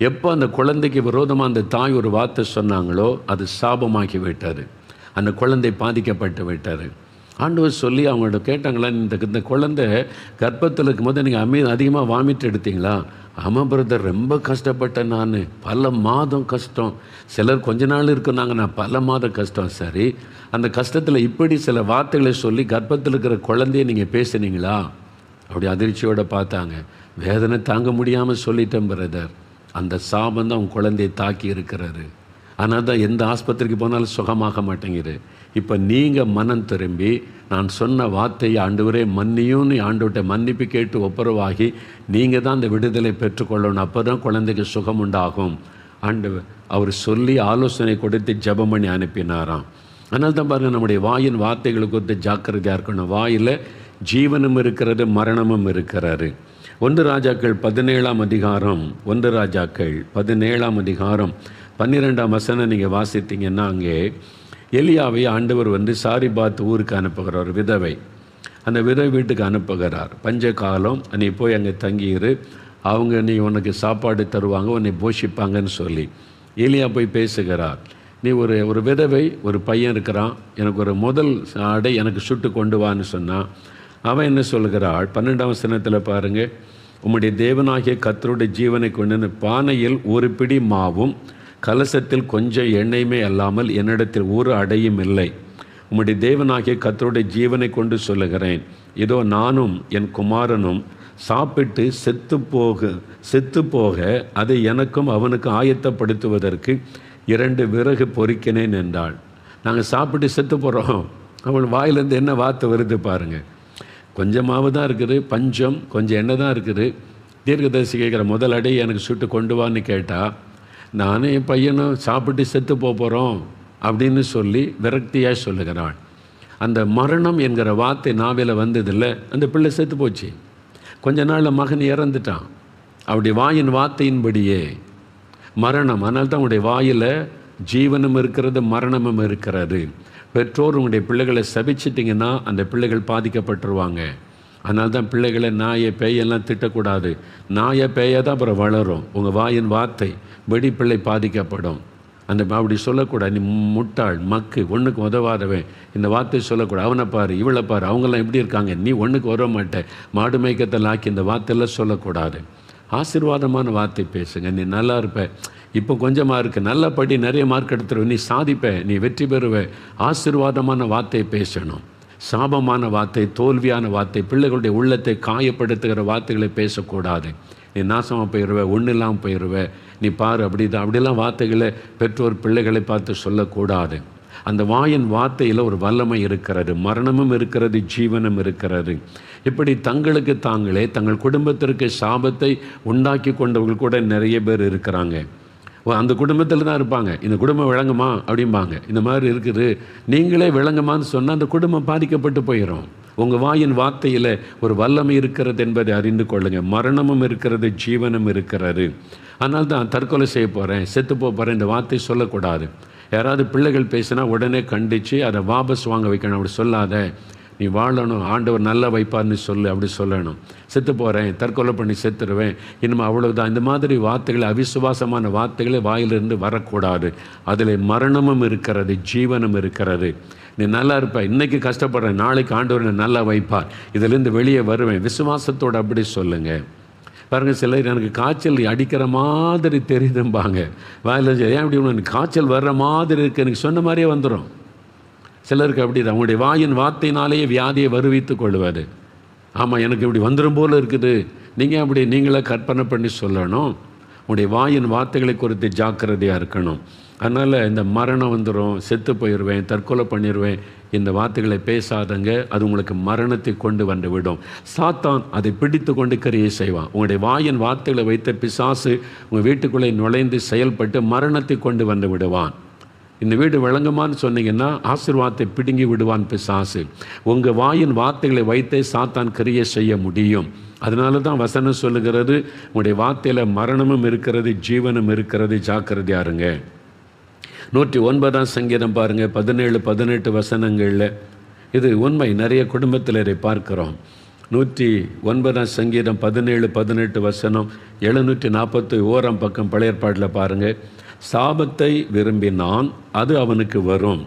எப்போ அந்த குழந்தைக்கு விரோதமாக அந்த தாய் ஒரு வார்த்தை சொன்னாங்களோ அது சாபமாக்கி விட்டார். அந்த குழந்தை பாதிக்கப்பட்டு விட்டார். ஆண்டவர் சொல்லி அவங்கள்ட்ட கேட்டாங்களா, இந்த குழந்தை கர்ப்பத்தில் இருக்கும்போது நீங்கள் அதிகமாக வாமிட் எடுத்தீங்களா? ஆமாம் பிரதர், ரொம்ப கஷ்டப்பட்டேன் நான், பல மாதம் கஷ்டம். சிலர் கொஞ்ச நாள் இருக்குனாங்க, நான் பல மாதம் கஷ்டம். சரி, அந்த கஷ்டத்தில் இப்படி சில வார்த்தைகளை சொல்லி கர்ப்பத்தில் இருக்கிற குழந்தைய நீங்கள் பேசுனீங்களா? அப்படி அதிர்ச்சியோடு பார்த்தாங்க. வேதனை தாங்க முடியாமல் சொல்லிட்டேன் பிரதர். அந்த சாபம் தான் அவங்க குழந்தையை தாக்கி இருக்கிறாரு. ஆனால் தான் எந்த ஆஸ்பத்திரிக்கு போனாலும் சுகமாக மாட்டேங்குது. இப்போ நீங்கள் மனம் திரும்பி நான் சொன்ன வார்த்தையை ஆண்டவரே மன்னியும்னு ஆண்டவர்கிட்ட மன்னிப்பு கேட்டு ஒப்புரவாகி நீங்கள் தான் அந்த விடுதலை பெற்றுக்கொள்ளணும். அப்போ தான் குழந்தைக்கு சுகம் உண்டாகும். ஆண்டவர் அவர் சொல்லி ஆலோசனை கொடுத்து ஜெபம் பண்ணி அனுப்பினாராம். அதனால தான் பாருங்கள், நம்முடைய வாயின் வார்த்தைகளை குறித்து ஜாக்கிரதையாக இருக்கணும். வாயில் ஜீவனும் இருக்கிறது, மரணமும் இருக்கிறாரு. 1 ராஜாக்கள் 17ஆம் அதிகாரம் 1 ராஜாக்கள் 17ஆம் அதிகாரம் 12ஆம் வசனம் நீங்கள் வாசித்தீங்கன்னா, அங்கே எலியாவை ஆண்டவர் சாரிபாத் ஊருக்கு அனுப்புகிறார். விதவை, அந்த விதவை வீட்டுக்கு அனுப்புகிறார். பஞ்ச காலம், நீ போய் அங்கே தங்கியிரு, அவங்க நீ உனக்கு சாப்பாடு தருவாங்க, உன்னை போஷிப்பாங்கன்னு சொல்லி எலியா போய் பேசுகிறார். நீ ஒரு விதவை, ஒரு பையன் இருக்கிறான், எனக்கு ஒரு முதல் ஆடை எனக்கு சுட்டு கொண்டு வான்னு சொன்னான். அவன் என்ன சொல்கிறாள்? 12ஆம் வசனத்தில் பாருங்கள், உம்முடைய தேவனாகிய கர்த்தருடைய ஜீவனை கொண்டு பானையில் ஒரு பிடி மாவும் கலசத்தில் கொஞ்சம் எண்ணெயுமே அல்லாமல் என்னிடத்தில் ஒரு அடையும் இல்லை. உம்முடைய தேவனாகிய கர்த்தருடைய ஜீவனை கொண்டு சொல்லுகிறேன், இதோ நானும் என் குமாரனும் சாப்பிட்டு செத்து போக அதை எனக்கும் அவனுக்கு ஆயத்தப்படுத்துவதற்கு 2 விறகு பொறிக்கினேன் என்றாள். நாங்கள் சாப்பிட்டு செத்து போகிறோம். அவள் வாயிலேருந்து என்ன வார்த்தை வருது பாருங்கள். கொஞ்சமாவு தான் இருக்குது, பஞ்சம், கொஞ்சம் எண்ணெய் தான் இருக்குது. தீர்க்கதரிசி கேட்குற, முதல் அடை எனக்கு சுட்டு கொண்டு வான்னு கேட்டால், நானும் என் பையனும் சாப்பிட்டு செத்து போகிறோம் அப்படின்னு சொல்லி விரக்தியாக சொல்லுகிறாள். அந்த மரணம் என்கிற வார்த்தை நாவில வந்ததில்லை, அந்த பிள்ளை செத்து போச்சு. கொஞ்ச நாளில் மகன் இறந்துட்டான். அவருடைய வாயின் வார்த்தையின்படியே மரணம். அதனால தான் அவனுடைய வாயில் ஜீவனும் இருக்கிறது, மரணமும் இருக்கிறது. பெற்றோர் உங்களுடைய பிள்ளைகளை சபிச்சிட்டிங்கன்னா அந்த பிள்ளைகள் பாதிக்கப்பட்டுருவாங்க. அதனால தான் பிள்ளைகளை நாயை பேயெல்லாம் திட்டக்கூடாது. நாயை பேயை தான் அப்புறம் வளரும். உங்கள் வாயின் வார்த்தை வெடி பிள்ளை பாதிக்கப்படும். அப்படி சொல்லக்கூடாது. நீ முட்டாள், மக்கு, ஒன்றுக்கு உதவாதவன், இந்த வார்த்தை சொல்லக்கூடாது. அவனை பாரு, இவளை பாரு, அவங்கெல்லாம் எப்படி இருக்காங்க, நீ ஒன்றுக்கு உதவ மாட்டேன், மாடு மேய்க்கத்தில் ஆக்கி இந்த வார்த்தையெல்லாம் சொல்லக்கூடாது. ஆசீர்வாதமான வார்த்தை பேசுங்க. நீ நல்லா இருப்ப, இப்போ கொஞ்சமாக இருக்குது, நல்ல படி, நிறைய மார்க் எடுத்துருவ, நீ சாதிப்ப, நீ வெற்றி பெறுவ. ஆசீர்வாதமான வார்த்தை பேசணும். சாபமான வார்த்தை, தோல்வியான வார்த்தை, பிள்ளைகளுடைய உள்ளத்தை காயப்படுத்துகிற வார்த்தைகளை பேசக்கூடாது. நீ நாசமாக போயிடுவ, ஒன்றும் இல்லாமல் போயிடுவ, நீ பாரு, அப்படிலாம் வார்த்தைகளை பெற்றோர் பிள்ளைகளை பார்த்து சொல்லக்கூடாது. அந்த வாயின் வார்த்தையில் ஒரு வல்லமை இருக்கிறது, மரணமும் இருக்கிறது, ஜீவனும் இருக்கிறது. இப்படி தங்களுக்கு தாங்களே தங்கள் குடும்பத்திற்கு சாபத்தை உண்டாக்கி கொண்டவர்கள் கூட நிறைய பேர் இருக்கிறாங்க. அந்த குடும்பத்தில் தான் இருப்பாங்க. இந்த குடும்பம் விளங்குமா அப்படிம்பாங்க. இந்த மாதிரி இருக்குது, நீங்களே விளங்குமான்னு சொன்னால் அந்த குடும்பம் பாதிக்கப்பட்டு போயிடும். உங்கள் வாயின் வார்த்தையில் ஒரு வல்லமை இருக்கிறது என்பதை அறிந்து கொள்ளுங்கள். மரணமும் இருக்கிறது, ஜீவனும் இருக்கிறது. அதனால தான் தற்கொலை செய்ய போகிறேன், செத்து போகிறேன், இந்த வார்த்தை சொல்லக்கூடாது. யாராவது பிள்ளைகள் பேசினா உடனே கண்டித்து அதை வாபஸ் வாங்க வைக்கணும். அப்படி சொல்லாத, நீ வாழணும், ஆண்டவர் நல்லா வைப்பார்னு சொல்லு, அப்படி சொல்லணும். செத்து போகிறேன், தற்கொலை பண்ணி செத்துருவேன், இனிமேல் அவ்வளவுதான். இந்த மாதிரி வார்த்தைகளை, அவிசுவாசமான வார்த்தைகளை வாயிலிருந்து வரக்கூடாது. அதில் மரணமும் இருக்கிறது, ஜீவனும் இருக்கிறது. நீ நல்லா இருப்ப, இன்றைக்கி கஷ்டப்படுறேன், நாளைக்கு ஆண்டவர் நல்லா வைப்பார், இதிலேருந்து வெளியே வருவேன், விசுவாசத்தோடு அப்படி சொல்லுங்கள். பாருங்கள், சிலர் எனக்கு காய்ச்சல் அடிக்கிற மாதிரி தெரியுதும்பாங்க. வாயில் ஏன் அப்படி எனக்கு காய்ச்சல் வர்ற மாதிரி இருக்குது, எனக்கு சொன்ன மாதிரியே வந்துடும். சிலருக்கு அப்படி தான், அவங்களுடைய வாயின் வார்த்தையினாலேயே வியாதியை வருவித்து கொள்வது. ஆமாம், எனக்கு இப்படி வந்துடும் போல் இருக்குது. நீங்கள் அப்படி நீங்களே கற்பனை பண்ணி சொல்லணும். உங்களுடைய வாயின் வார்த்தைகளை குறித்து ஜாக்கிரதையாக இருக்கணும். அதனால் இந்த மரணம் வந்துடும், செத்து போயிடுவேன், தற்கொலை பண்ணிடுவேன், இந்த வார்த்தைகளை பேசாதங்க. அது உங்களுக்கு மரணத்தை கொண்டு வந்து விடும். சாத்தான் அதை பிடித்து கொண்டு கிரியை செய்வான். உங்களுடைய வாயின் வார்த்தைகளை வைத்த பிசாசு உங்கள் வீட்டுக்குள்ளே நுழைந்து செயல்பட்டு மரணத்தை கொண்டு வந்து விடுவான். இந்த வீடு விளங்குமான்னு சொன்னீங்கன்னா ஆசீர்வாதத்தை பிடுங்கி விடுவான் பிசாசு. உங்கள் வாயின் வார்த்தைகளை வைத்தே சாத்தான் கிரியை செய்ய முடியும். அதனால தான் வசனம் சொல்லுகிறது, உங்களுடைய வார்த்தையில் மரணமும் இருக்கிறது, ஜீவனும் இருக்கிறது, ஜாக்கிரதையா இருங்க. 109ஆம் சங்கீதம் பாருங்கள், 17-18 வசனங்களில் இது உண்மை. நிறைய குடும்பத்தில் இதை பார்க்குறோம். 109 சங்கீதம் 17-18 வசனம், 741 பக்கம் பழைய ஏற்பாட்டில் பாருங்கள். சாபத்தை விரும்பினான், அது அவனுக்கு வரும்.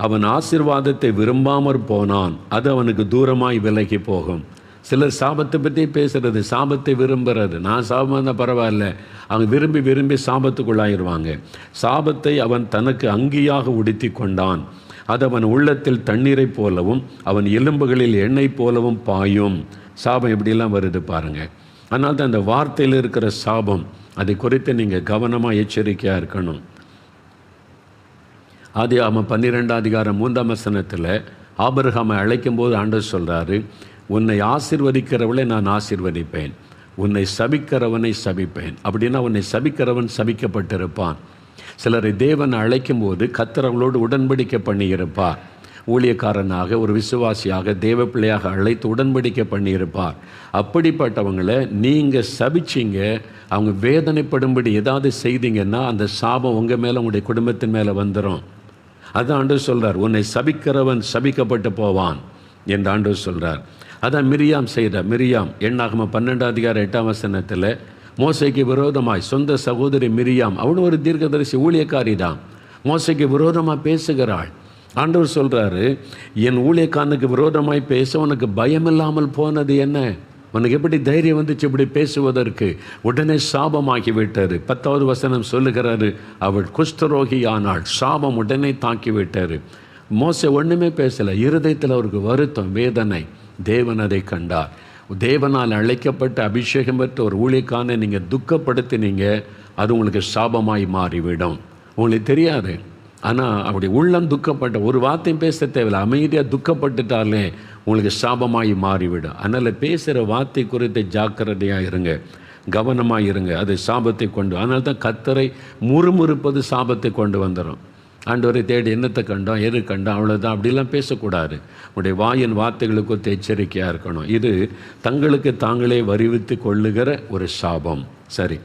அவன் ஆசீர்வாதத்தை விரும்பாமற் போனான், அது அவனுக்கு தூரமாய் விலகி போகும். சிலர் சாபத்தை பற்றி பேசுகிறது, சாபத்தை விரும்புகிறது. நான் சாபமாக இருந்தால் பரவாயில்ல, அவங்க விரும்பி விரும்பி சாபத்துக்குள்ளாயிருவாங்க. சாபத்தை அவன் தனக்கு அங்கியாக உடுத்தி கொண்டான், அது அவன் உள்ளத்தில் தண்ணீரை போலவும் அவன் எலும்புகளில் எண்ணெய் போலவும் பாயும். சாபம் எப்படிலாம் வருது பாருங்கள். அதனால தான் அந்த வார்த்தையில் இருக்கிற சாபம், அதை குறித்து நீங்கள் கவனமாக எச்சரிக்கையாக இருக்கணும். ஆதியாகமம் 12 வசனத்தில் ஆபிரகாமை அழைக்கும்போது ஆண்டவர் சொல்கிறாரு, உன்னை ஆசீர்வதிக்கிறவளை நான் ஆசீர்வதிப்பேன், உன்னை சபிக்கிறவனை சபிப்பேன். அப்படின்னா உன்னை சபிக்கிறவன் சபிக்கப்பட்டிருப்பான். சிலரை தேவன் அழைக்கும்போது கர்த்தர் அவங்களோடு உடன்படிக்கை பண்ணியிருப்பார். ஊழியக்காரனாக, ஒரு விசுவாசியாக, தேவ பிள்ளையாக அழைத்து உடன்படிக்கை பண்ணியிருப்பார். அப்படிப்பட்டவங்களை நீங்கள் சபிச்சிங்க, அவங்க வேதனைப்படும்படி ஏதாவது செய்தீங்கன்னா அந்த சாபம் உங்கள் மேலே, உங்களுடைய குடும்பத்தின் மேலே வந்துடும். அதான் ஆண்டவர் சொல்கிறார், உன்னை சபிக்கிறவன் சபிக்கப்பட்டு போவான் என்று ஆண்டவர் சொல்கிறார். அதான் மிரியாம் செய்தார். மிரியாம் எண்ணாகமம் 12 வசனத்தில் மோசைக்கு விரோதமாய், சொந்த சகோதரி மிரியாம், அவனும் ஒரு தீர்க்கதரிசி ஊழியக்காரி தான், மோசைக்கு விரோதமாக பேசுகிறாள். ஆண்டவர் சொல்கிறாரு, என் ஊழியக்காரனுக்கு விரோதமாய் பேச உனக்கு பயமில்லாமல் போனது என்ன? உனக்கு எப்படி தைரியம் வந்துச்சு இப்படி பேசுவதற்கு? உடனே சாபமாகி விட்டார். 10வது வசனம் சொல்லுகிறாரு, அவள் குஷ்டரோகி ஆனாள், சாபம் உடனே தாக்கி விட்டார். மோசை ஒன்றுமே பேசலை, இருதயத்தில் அவருக்கு வருத்தம், வேதனை. தேவன் அதை கண்டார். தேவனால் அழைக்கப்பட்ட அபிஷேகம் பெற்ற ஒரு ஊழியக்காரனை நீங்கள் துக்கப்படுத்தினீங்க, அது உங்களுக்கு சாபமாய் மாறிவிடும். உங்களுக்கு தெரியாது, ஆனால் அப்படி உள்ளம் துக்கப்பட்ட, ஒரு வார்த்தையும் பேச தேவையில்லை, அமைதியாக துக்கப்பட்டுட்டாலே உங்களுக்கு சாபமாய் மாறிவிடும். அதனால் பேசுகிற வார்த்தை குறித்து ஜாக்கிரதையாக இருங்க, கவனமாக இருங்க. அது சாபத்தை கொண்டு, அதனால தான் கர்த்தரை முறுமுறுப்பது சாபத்தை கொண்டு வந்துடும். ஆண்டவரை தேடி என்னத்தை கண்டோம், எது கண்டோம், அவ்வளோதான், அப்படிலாம் பேசக்கூடாது. உடைய வாயின் வார்த்தைகளுக்கு ஒத்து எச்சரிக்கையாக இருக்கணும். இது தங்களுக்கு தாங்களே வருவித்து கொள்ளுகிற ஒரு சாபம். சரி,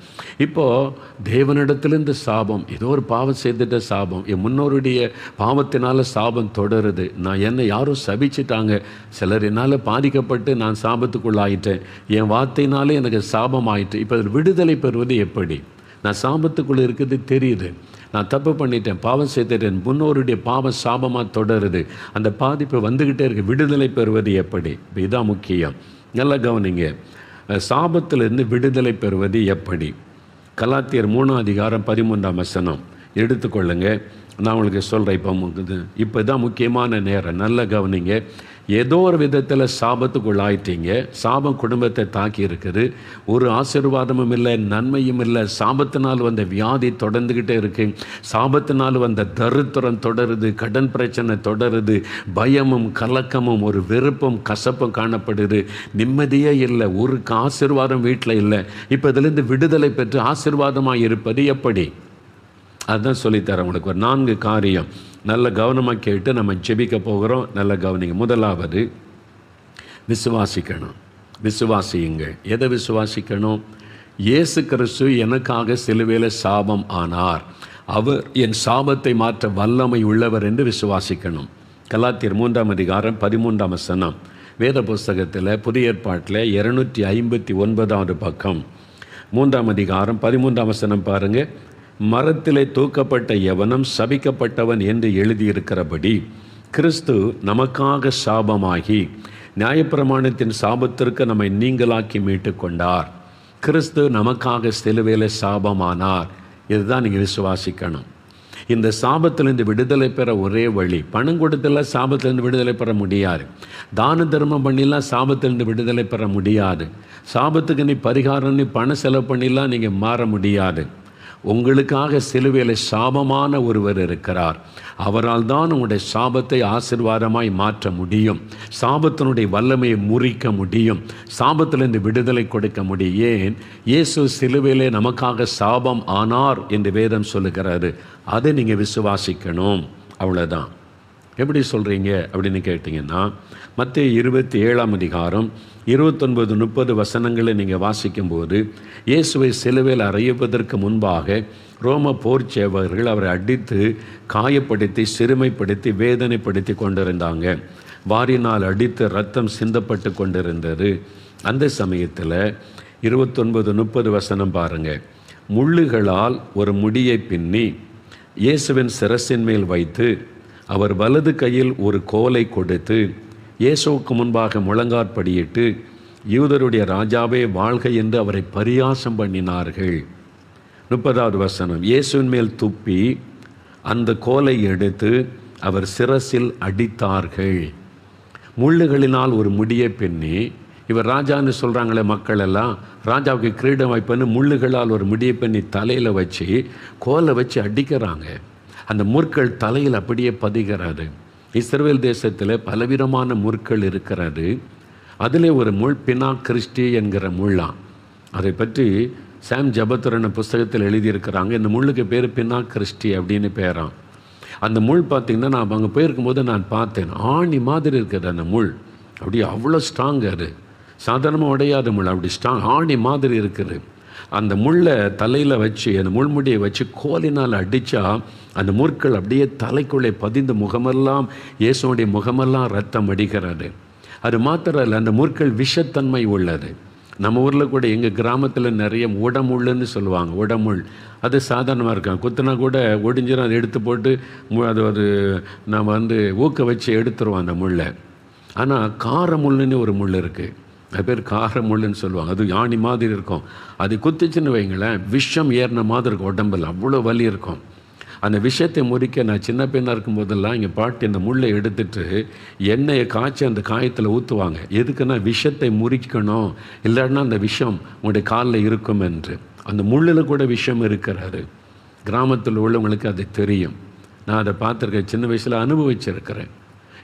இப்போது தேவனிடத்திலிருந்து சாபம், ஏதோ ஒரு பாவம் செய்துட்ட சாபம், என் முன்னோருடைய பாவத்தினால சாபம் தொடருது. நான் என்னை யாரும் சபிச்சிட்டாங்க, சிலர் என்னால் பாதிக்கப்பட்டு நான் சாபத்துக்குள்ளாயிட்டேன், என் வார்த்தையினாலே எனக்கு சாபம் ஆயிட்டு. இப்போ விடுதலை பெறுவது எப்படி? நான் சாபத்துக்குள்ளே இருக்குது தெரியுது, நான் தப்பு பண்ணிட்டேன், பாவம் செய்துட்டேன், முன்னோருடைய பாவம் சாபமாக தொடருது, அந்த பாதிப்பு வந்துக்கிட்டே இருக்குது. விடுதலை பெறுவது எப்படி? இதுதான் முக்கியம். நல்லா கவனிங்க. சாபத்திலிருந்து விடுதலை பெறுவது எப்படி? கலாத்தியர் 3:13 வசனம் எடுத்துக்கொள்ளுங்க. நான் உங்களுக்கு சொல்கிறேன். இப்போ தான் முக்கியமான நேரம், நல்லா கவனிங்க. ஏதோ ஒரு விதத்தில் சாபத்துக்குள் ஆயிட்டீங்க, சாபம் குடும்பத்தை தாக்கி இருக்குது, ஒரு ஆசீர்வாதமும் இல்லை, நன்மையும் இல்லை. சாபத்தினால் வந்த வியாதி தொடர்ந்துக்கிட்டே இருக்குது, சாபத்தினால் வந்த தரித்திரம் தொடருது, கடன் பிரச்சனை தொடருது, பயமும் கலக்கமும் ஒரு வெறுப்பும் கசப்பும் காணப்படுது, நிம்மதியே இல்லை, ஒரு ஆசீர்வாதம் வீட்டில் இல்லை. இப்போ இதிலிருந்து விடுதலை பெற்று ஆசீர்வாதமாக இருப்பது எப்படி? அதுதான் சொல்லித்தரேன் உங்களுக்கு. ஒரு 4 காரியம் நல்ல கவனமாக கேட்டு நம்ம ஜெபிக்க போகிறோம். நல்ல கவனிங்க. முதலாவது, விசுவாசிக்கணும். விசுவாசியுங்க. எதை விசுவாசிக்கணும்? இயேசு கிறிஸ்து எனக்காக சிலுவையில் சாபம் ஆனார், அவர் என் சாபத்தை மாற்ற வல்லமை உள்ளவர் என்று விசுவாசிக்கணும். கலாத்தியர் 3:13 வசனம் வேத புஸ்தகத்தில் புதிய ஏற்பாட்டில் 259 பக்கம் 3 வசனம் பாருங்கள். மரத்திலே தூக்கப்பட்ட எவனும் சபிக்கப்பட்டவன் என்று எழுதியிருக்கிறபடி கிறிஸ்து நமக்காக சாபமாகி நியாயப்பிரமாணத்தின் சாபத்திற்கு நம்மை நீங்களாக்கி மீட்டு கொண்டார். கிறிஸ்து நமக்காக சிலுவையில் சாபமானார். இதுதான் நீங்கள் விசுவாசிக்கணும். இந்த சாபத்திலிருந்து விடுதலை பெற ஒரே வழி, பணம் கொடுத்தெல்லாம் சாபத்திலிருந்து விடுதலை பெற முடியாது, தான தர்மம் பண்ணிலாம் சாபத்திலிருந்து விடுதலை பெற முடியாது, சாபத்துக்கு நீ பரிகாரம் நீ பணம் செலவு பண்ணிலாம் நீங்கள் மாற முடியாது. உங்களுக்காக சிலுவையில் சாபமான ஒருவர் இருக்கிறார். அவரால் தான் உங்களுடைய சாபத்தை ஆசீர்வாதமாய் மாற்ற முடியும், சாபத்தினுடைய வல்லமையை முறிக்க முடியும், சாபத்திலிருந்து விடுதலை கொடுக்க முடியும். ஏன்? இயேசு சிலுவையிலே நமக்காக சாபம் ஆனார் என்று வேதம் சொல்லுகிறாரு. அதை நீங்கள் விசுவாசிக்கணும். அவ்வளோதான். எப்படி சொல்கிறீங்க அப்படின்னு கேட்டிங்கன்னா, மத்தேயு 27 29-30 வசனங்களை நீங்கள் வாசிக்கும்போது, இயேசுவை சிலுவையில் அறையப்பதற்கு முன்பாக ரோம போர் சேவகர்கள் அவரை அடித்து காயப்படுத்தி சிறுமைப்படுத்தி வேதனைப்படுத்தி கொண்டிருந்தாங்க. வாரினால் அடித்து ரத்தம் சிந்தப்பட்டு கொண்டிருந்தது. அந்த சமயத்தில் 29-30 வசனம் பாருங்கள். முள்ளுகளால் ஒரு முடியை பின்னி இயேசுவின் சிரசின் மேல் வைத்து அவர் வலது கையில் ஒரு கோலை கொடுத்து இயேசுவுக்கு முன்பாக முழங்காற்படியிட்டு, யூதருடைய ராஜாவே வாழ்க என்று அவரை பரியாசம் பண்ணினார்கள். 30வது வசனம். இயேசுவின் மேல் துப்பி அந்த கோலை எடுத்து அவர் சிரசில் அடித்தார்கள். முள்ளுகளினால் ஒரு முடியை பின்னி, இவர் ராஜான்னு சொல்கிறாங்களே மக்கள் எல்லாம், ராஜாவுக்கு கிரீடம் வைப்பன்னு முள்ளுகளால் ஒரு முடியை பின்னி தலையில் வச்சு கோலை வச்சு அடிக்கிறாங்க. அந்த முற்கள் தலையில் அப்படியே பதிகிறது. இஸ்ரவேல் தேசத்தில் பலவிதமான முற்கள் இருக்கிறது. அதில் ஒரு முள் பினா கிறிஸ்டி என்கிற முள்ளாம். அதை பற்றி சாம் ஜபத்துரன் புஸ்தகத்தில் எழுதியிருக்கிறாங்க. இந்த முள்ளுக்கு பேர் பினா கிறிஸ்டி அப்படின்னு பேராம். அந்த முள் பார்த்திங்கன்னா, நான் அங்கே போயிருக்கும்போது நான் பார்த்தேன், ஆணி மாதிரி இருக்குது அந்த முள். அப்படி அவ்வளோ ஸ்ட்ராங், அது சாதாரணமாக உடையாத முள், அப்படி ஸ்ட்ராங் ஆணி மாதிரி இருக்குது. அந்த முள்ளை தலையில் வச்சு, அந்த முள்முடியை வச்சு கோலினால் அடித்தா அந்த முற்கள் அப்படியே தலைக்குள்ளே பதிந்து முகமெல்லாம், இயேசுடைய முகமெல்லாம் ரத்தம் அடிக்கிறது. அது மாத்திரம் இல்லை, அந்த முற்கள் விஷத்தன்மை உள்ளது. நம்ம ஊரில் கூட எங்கள் கிராமத்தில் நிறைய உடமுள்ளுன்னு சொல்லுவாங்க. உடமுள் அது சாதாரணமாக இருக்கும், குத்துனா கூட ஒடிஞ்சிடும். அதை எடுத்து போட்டு அது நம்ம ஊக்க வச்சு எடுத்துருவோம் அந்த முள்ளை. ஆனால் காரமுள்ளுன்னு ஒரு முள் இருக்குது, அது பேர் காரமுள்ளுன்னு சொல்லுவாங்க. அது யானி மாதிரி இருக்கும். அது குத்துச்சுன்னு வைங்களேன், விஷம் ஏறின மாதிரி இருக்கும், உடம்பில் அவ்வளோ வலி இருக்கும். அந்த விஷயத்தை முறிக்க நான் சின்ன பெண்ணாக இருக்கும்போதெல்லாம் இங்கே பாட்டி அந்த முள்ளை எடுத்துட்டு எண்ணெயை காய்ச்சி அந்த காயத்தில் ஊற்றுவாங்க. எதுக்குன்னா விஷத்தை முறிக்கணும், இல்லைன்னா அந்த விஷம் உங்களுடைய காலில் இருக்கும் என்று. அந்த முள்ளில் கூட விஷம் இருக்கிறாரு. கிராமத்தில் உள்ளவங்களுக்கு அது தெரியும். நான் அதை பார்த்துருக்கேன், சின்ன வயசில் அனுபவிச்சிருக்கிறேன்.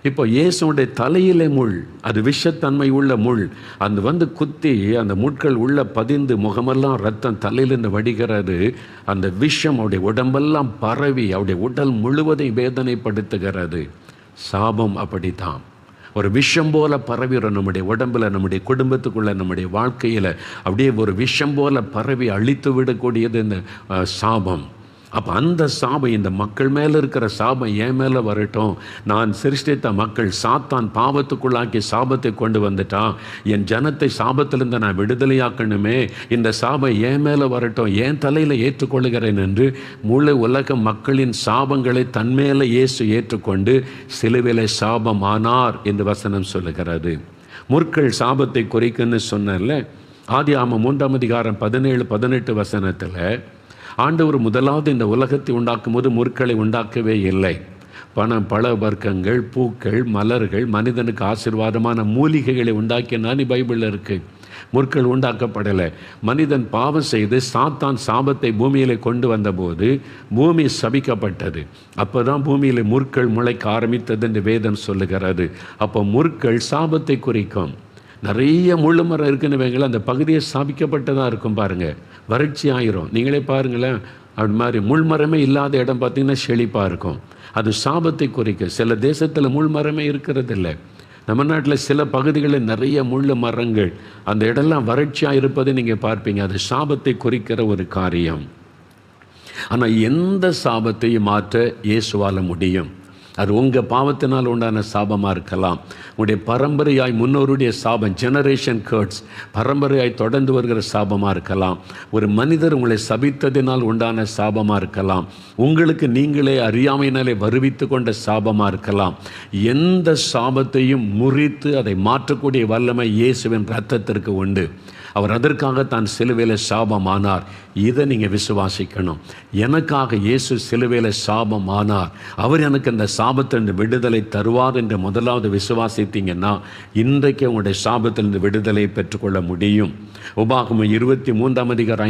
இப்போ இயேசுடைய தலையிலே முள், அது விஷத்தன்மை உள்ள முள். அந்த குத்தி அந்த முட்கள் உள்ள பதிந்து முகமெல்லாம் ரத்தம் தலையிலிருந்து வடிகிறது. அந்த விஷம் அவருடைய உடம்பெல்லாம் பரவி அவருடைய உடல் முழுவதையும் வேதனைப்படுத்துகிறது. சாபம் அப்படித்தான், ஒரு விஷம் போல பரவிடும் நம்முடைய உடம்பில், நம்முடைய குடும்பத்துக்குள்ளே, நம்முடைய வாழ்க்கையில் அப்படியே ஒரு விஷம் போல பரவி அழித்து விடக்கூடியது இந்த சாபம். அப்போ அந்த சாபம், இந்த மக்கள் மேலே இருக்கிற சாபம் என் மேலே வரட்டும். நான் சிருஷ்டித்த மக்கள் சாத்தான் பாவத்துக்குள்ளாக்கி சாபத்தை கொண்டு வந்துட்டான். என் ஜனத்தை சாபத்திலிருந்து நான் விடுதலையாக்கணுமே, இந்த சாபம் என் மேலே வரட்டும், என் தலையில் ஏற்றுக்கொள்கிறேன் என்று முழு உலக மக்களின் சாபங்களை தன்மேலே இயேசு ஏற்றுக்கொண்டு சிலுவையிலே சாபம் ஆனார் என்று வசனம் சொல்லுகிறது. முற்கள் சாபத்தை குறைக்குன்னு சொன்னல. ஆதியாகமம் 3:17-18 வசனத்தில் ஆண்டவர் முதலாவது இந்த உலகத்தை உண்டாக்கும் போது முற்களை உண்டாக்கவே இல்லை. பணம், பழ வர்க்கங்கள், பூக்கள், மலர்கள், மனிதனுக்கு ஆசீர்வாதமான மூலிகைகளை உண்டாக்கினான்னு பைபிளில் இருக்குது. முற்கள் உண்டாக்கப்படலை. மனிதன் பாவம் செய்து சாத்தான் சாபத்தை பூமியில் கொண்டு வந்தபோது பூமி சபிக்கப்பட்டது. அப்போ தான் பூமியில் முற்கள் முளைக்க ஆரம்பித்தது என்று வேதம் சொல்லுகிறது. அப்போ முற்கள் சாபத்தை குறிக்கும். நிறைய முள்ளு மரம் இருக்குன்னு வைங்களேன், அந்த பகுதியை சாபிக்கப்பட்டதாக இருக்கும். பாருங்கள், வறட்சி ஆயிரும். நீங்களே பாருங்களேன், அப்படி மாதிரி முள் மரமே இல்லாத இடம் பார்த்திங்கன்னா செழிப்பாக இருக்கும். அது சாபத்தை குறிக்க. சில தேசத்தில் முள் மரமே இருக்கிறது இல்லை. நம்ம நாட்டில் சில பகுதிகளில் நிறைய முள் மரங்கள், அந்த இடம்லாம் வறட்சியாக இருப்பதை நீங்கள் பார்ப்பீங்க. அது சாபத்தை குறிக்கிற ஒரு காரியம். ஆனால் எந்த சாபத்தையும் மாற்ற இயேசுவால் முடியும். அது உங்கள் பாவத்தினால் உண்டான சாபமாக இருக்கலாம், உங்களுடைய பரம்பரையாய் முன்னோருடைய சாபம், ஜெனரேஷன் கர்ட்ஸ், பரம்பரையாய் தொடர்ந்து வருகிற சாபமாக இருக்கலாம், ஒரு மனிதர் உங்களை சபித்ததினால் உண்டான சாபமாக இருக்கலாம், உங்களுக்கு நீங்களே அறியாமையினாலே வருவித்து கொண்ட சாபமாக இருக்கலாம். எந்த சாபத்தையும் முறித்து அதை மாற்றக்கூடிய வல்லமை இயேசுவின் இரத்தத்திற்கு உண்டு. அவர் அதற்காக தான் சிலுவையில் சாபம் ஆனார். இதை நீங்கள் விசுவாசிக்கணும். எனக்காக இயேசு சிலுவையில் சாபம் ஆனார், அவர் எனக்கு அந்த சாபத்திலிருந்து விடுதலை தருவார் என்று முதலாவது விசுவாசித்தீங்கன்னா இன்றைக்கு உங்களுடைய சாபத்திலிருந்து விடுதலை பெற்றுக்கொள்ள முடியும். உபாகமம் 23:5